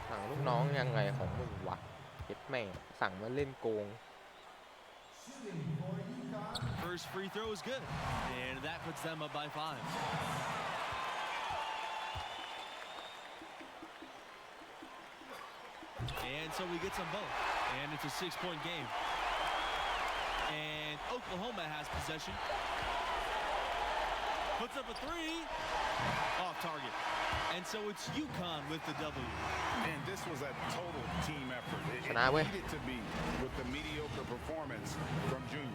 สั่งลูกน้องยังไงของมึงวะเจ็บแม่งสั่งมาเล่นโกง First free throw is good. And that puts them up by 5. And so he gets them both. And it's a 6-point game. And Oklahoma has possession. Puts up a three. Off target. And so it's UConn with the W. And this was a total team effort. It Shanawe. needed to be with the mediocre performance from Junior.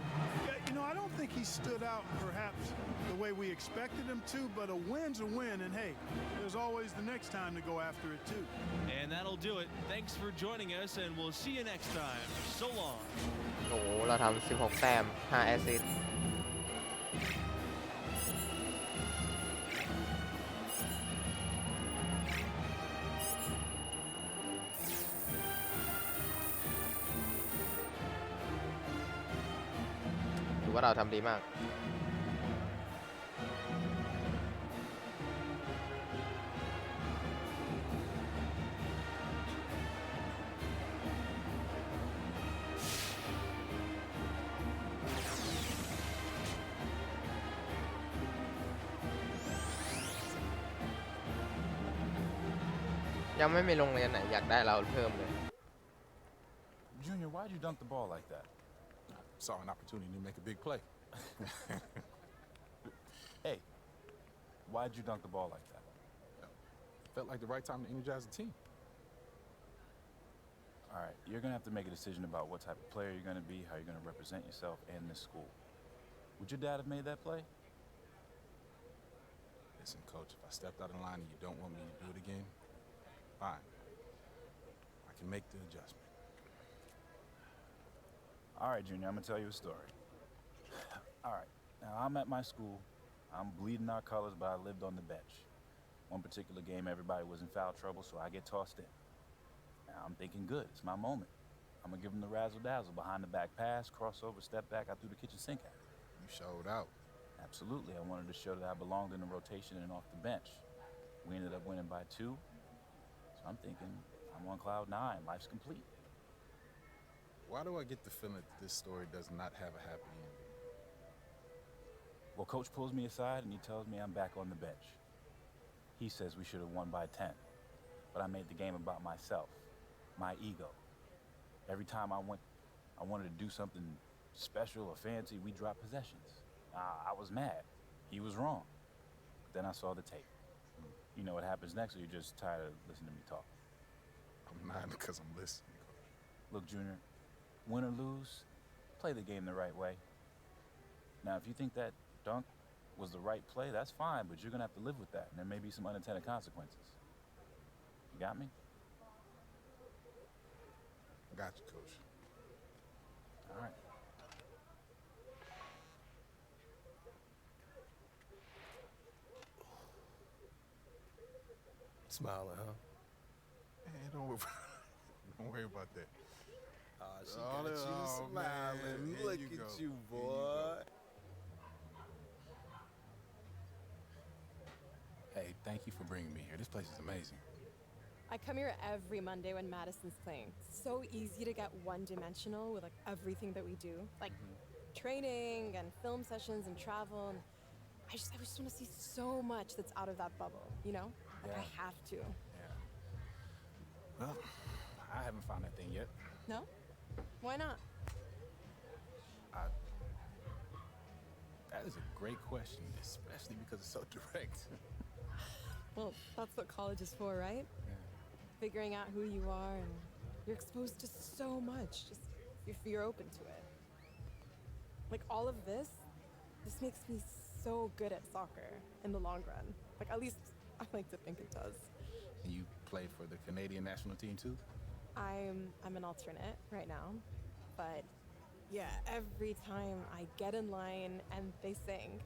Yeah, I don't think he stood out perhaps the way we expected him to, but a win's a win, and hey, there's always the next time to go after it too. And that'll do it. Thanks for joining us, and we'll see you next time. So long. โอ้โหเราทำ16 แต้ม 5 แอสซิสต์ถือว่าเราทำดีมาก ยังไม่มีโรงเรียนไหนอยากได้เราเพิ่มเลย Junior, why'd you dunk the ball like that? Saw an opportunity to make a big play. Hey, why'd you dunk the ball like that? Felt like the right time to energize the team. All right, you're going to have to make a decision about what type of player you're going to be, how you're going to represent yourself and this school. Would your dad have made that play? Listen, Coach, if I stepped out of line and you don't want me to do it again, fine. I can make the adjustment. All right, Junior, I'm going to tell you a story. All right, now I'm at my school. I'm bleeding our colors, but I lived on the bench. One particular game, everybody was in foul trouble, so I get tossed in. Now I'm thinking, good, it's my moment. I'm going to give him the razzle-dazzle, behind the back pass, crossover, step back, I threw the kitchen sink at him. You showed out. Absolutely, I wanted to show that I belonged in the rotation and off the bench. We ended up winning by 2, so I'm thinking, I'm on cloud 9, life's complete. Why do I get the feeling that this story does not have a happy ending? Well, Coach pulls me aside and he tells me I'm back on the bench. He says we should have won by 10, but I made the game about myself, my ego. Every time I wanted to do something special or fancy, we dropped possessions. I was mad. He was wrong. But then I saw the tape. You know what happens next, or you're just tired of listening to me talk? I'm not because I'm listening, Coach. Look, Junior, win or lose, play the game the right way. Now, if you think that dunk was the right play, that's fine, but you're going to have to live with that, and there may be some unintended consequences. You got me? I got you, Coach. All right. Smiling, huh? Man, don't worry about that. She got you smiling. Man, Look you at go. you, boy. Hey, thank you for bringing me here. This place is amazing. I come here every Monday when Madison's playing. It's so easy to get one-dimensional with like everything that we do, like training and film sessions and travel. And I just want to see so much that's out of that bubble, you know? Like I have to. Yeah. Well, I haven't found that thing yet. No? Why not? That is a great question, especially because it's so direct. Well, that's what college is for, right? Yeah. Figuring out who you are, and you're exposed to so much, just if you're open to it. Like all of this makes me so good at soccer in the long run. Like at least I like to think it does. And you play for the Canadian national team too? I'm an alternate right now, but yeah, every time I get in line and they sing,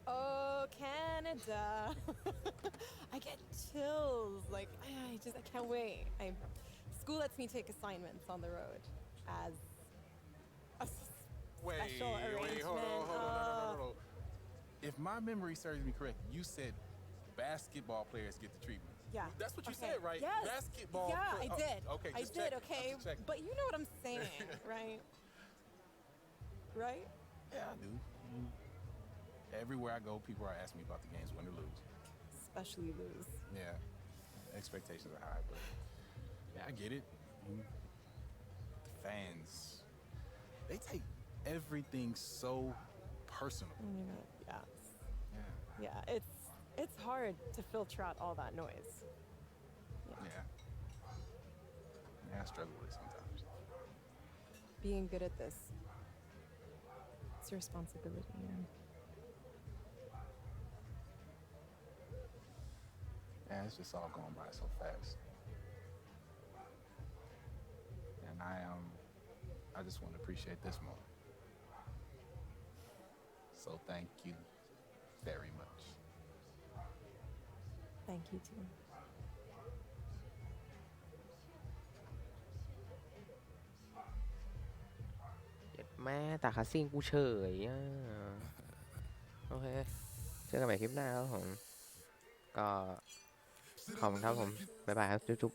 "Oh, Canada," I get chills. Like I can't wait. School lets me take assignments on the road as a special arrangement. Hold on. If my memory serves me correct, you said basketball players get the treatment. Yeah. That's what you Okay. said, right? Yes. Basketball. Yeah, I did. Okay, I just did. check. Okay, I'm just checking. but you know what I'm saying, right? Right? Yeah, I do. Everywhere I go, people are asking me about the games, win or lose. Especially lose. Yeah, expectations are high, but yeah, I get it. fans, they take everything so personal. Yeah. Yeah, it's hard to filter out all that noise. Yeah. I struggle with it sometimes. Being good at this, it's your responsibility. Yeah, it's just all going by so fast. And I just want to appreciate this moment. So thank you very much. Thank you too. แม่แต่คาซิ่งกูเฉยโอเคเจอกันใหม่คลิปหน้าครับผมก็ขอบคุณครับผมบ๊ายบายครับจุ๊บ